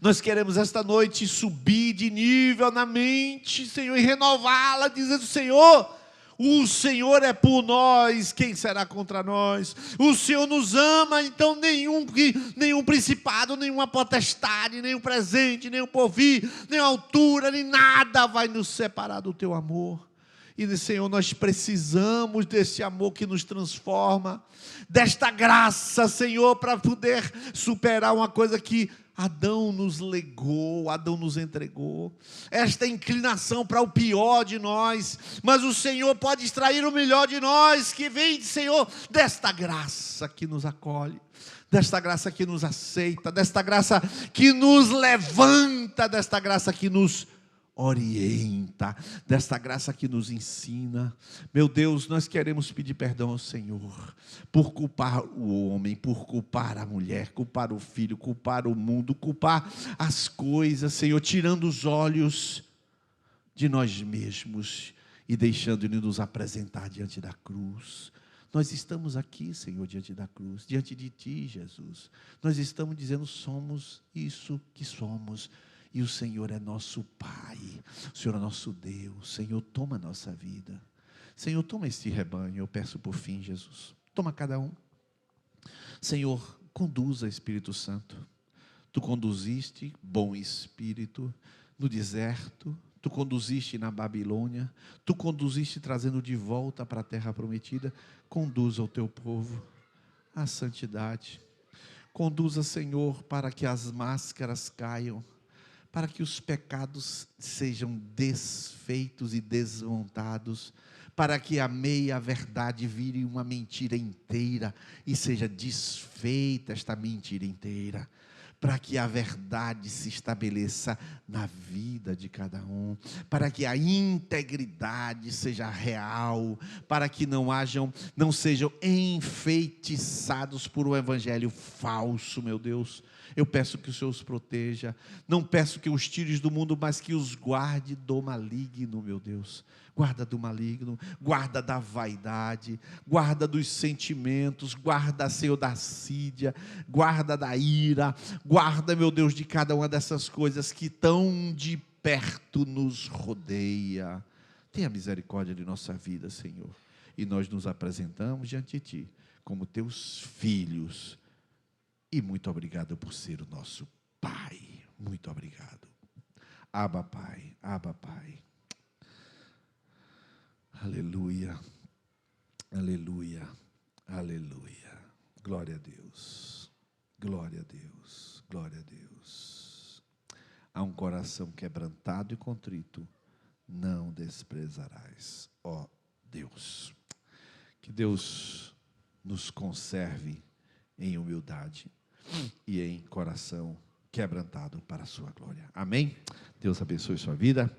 Nós queremos esta noite subir de nível na mente, Senhor, e renová-la, dizendo, Senhor, o Senhor é por nós, quem será contra nós? O Senhor nos ama, então nenhum principado, nenhuma potestade, nenhum presente, nenhum porvir, nem altura, nem nada vai nos separar do Teu amor. E, Senhor, nós precisamos desse amor que nos transforma, desta graça, Senhor, para poder superar uma coisa que Adão nos legou, Adão nos entregou, esta inclinação para o pior de nós, mas o Senhor pode extrair o melhor de nós, que vem, Senhor, desta graça que nos acolhe, desta graça que nos aceita, desta graça que nos levanta, desta graça que nos orienta, desta graça que nos ensina. Meu Deus, nós queremos pedir perdão ao Senhor por culpar o homem, por culpar a mulher, culpar o filho, culpar o mundo, culpar as coisas, Senhor, tirando os olhos de nós mesmos e deixando-nos nos apresentar diante da cruz. Nós estamos aqui, Senhor, diante da cruz, diante de Ti, Jesus. Nós estamos dizendo, somos isso que somos. E o Senhor é nosso Pai, o Senhor é nosso Deus. Senhor, toma a nossa vida. Senhor, toma este rebanho, eu peço por fim, Jesus. Toma cada um. Senhor, conduza, Espírito Santo. Tu conduziste, bom Espírito, no deserto. Tu conduziste na Babilônia. Tu conduziste trazendo de volta para a terra prometida. Conduza o Teu povo à santidade. Conduza, Senhor, para que as máscaras caiam, para que os pecados sejam desfeitos e desmontados, para que a meia-verdade vire uma mentira inteira e seja desfeita esta mentira inteira, para que a verdade se estabeleça na vida de cada um, para que a integridade seja real, para que não sejam enfeitiçados por um evangelho falso, meu Deus. Eu peço que o Senhor os proteja, não peço que os tires do mundo, mas que os guarde do maligno, meu Deus. Guarda do maligno, guarda da vaidade, guarda dos sentimentos, guarda, Senhor, da assídia, guarda da ira, guarda, meu Deus, de cada uma dessas coisas que tão de perto nos rodeia. Tenha misericórdia de nossa vida, Senhor, e nós nos apresentamos diante de Ti, como Teus filhos, e muito obrigado por ser o nosso Pai, muito obrigado. Abba, Pai, Abba, Pai. Aleluia, aleluia, aleluia. Glória a Deus, glória a Deus, glória a Deus. A um coração quebrantado e contrito não desprezarás, ó Deus. Que Deus nos conserve em humildade e em coração quebrantado para a sua glória. Amém? Deus abençoe sua vida.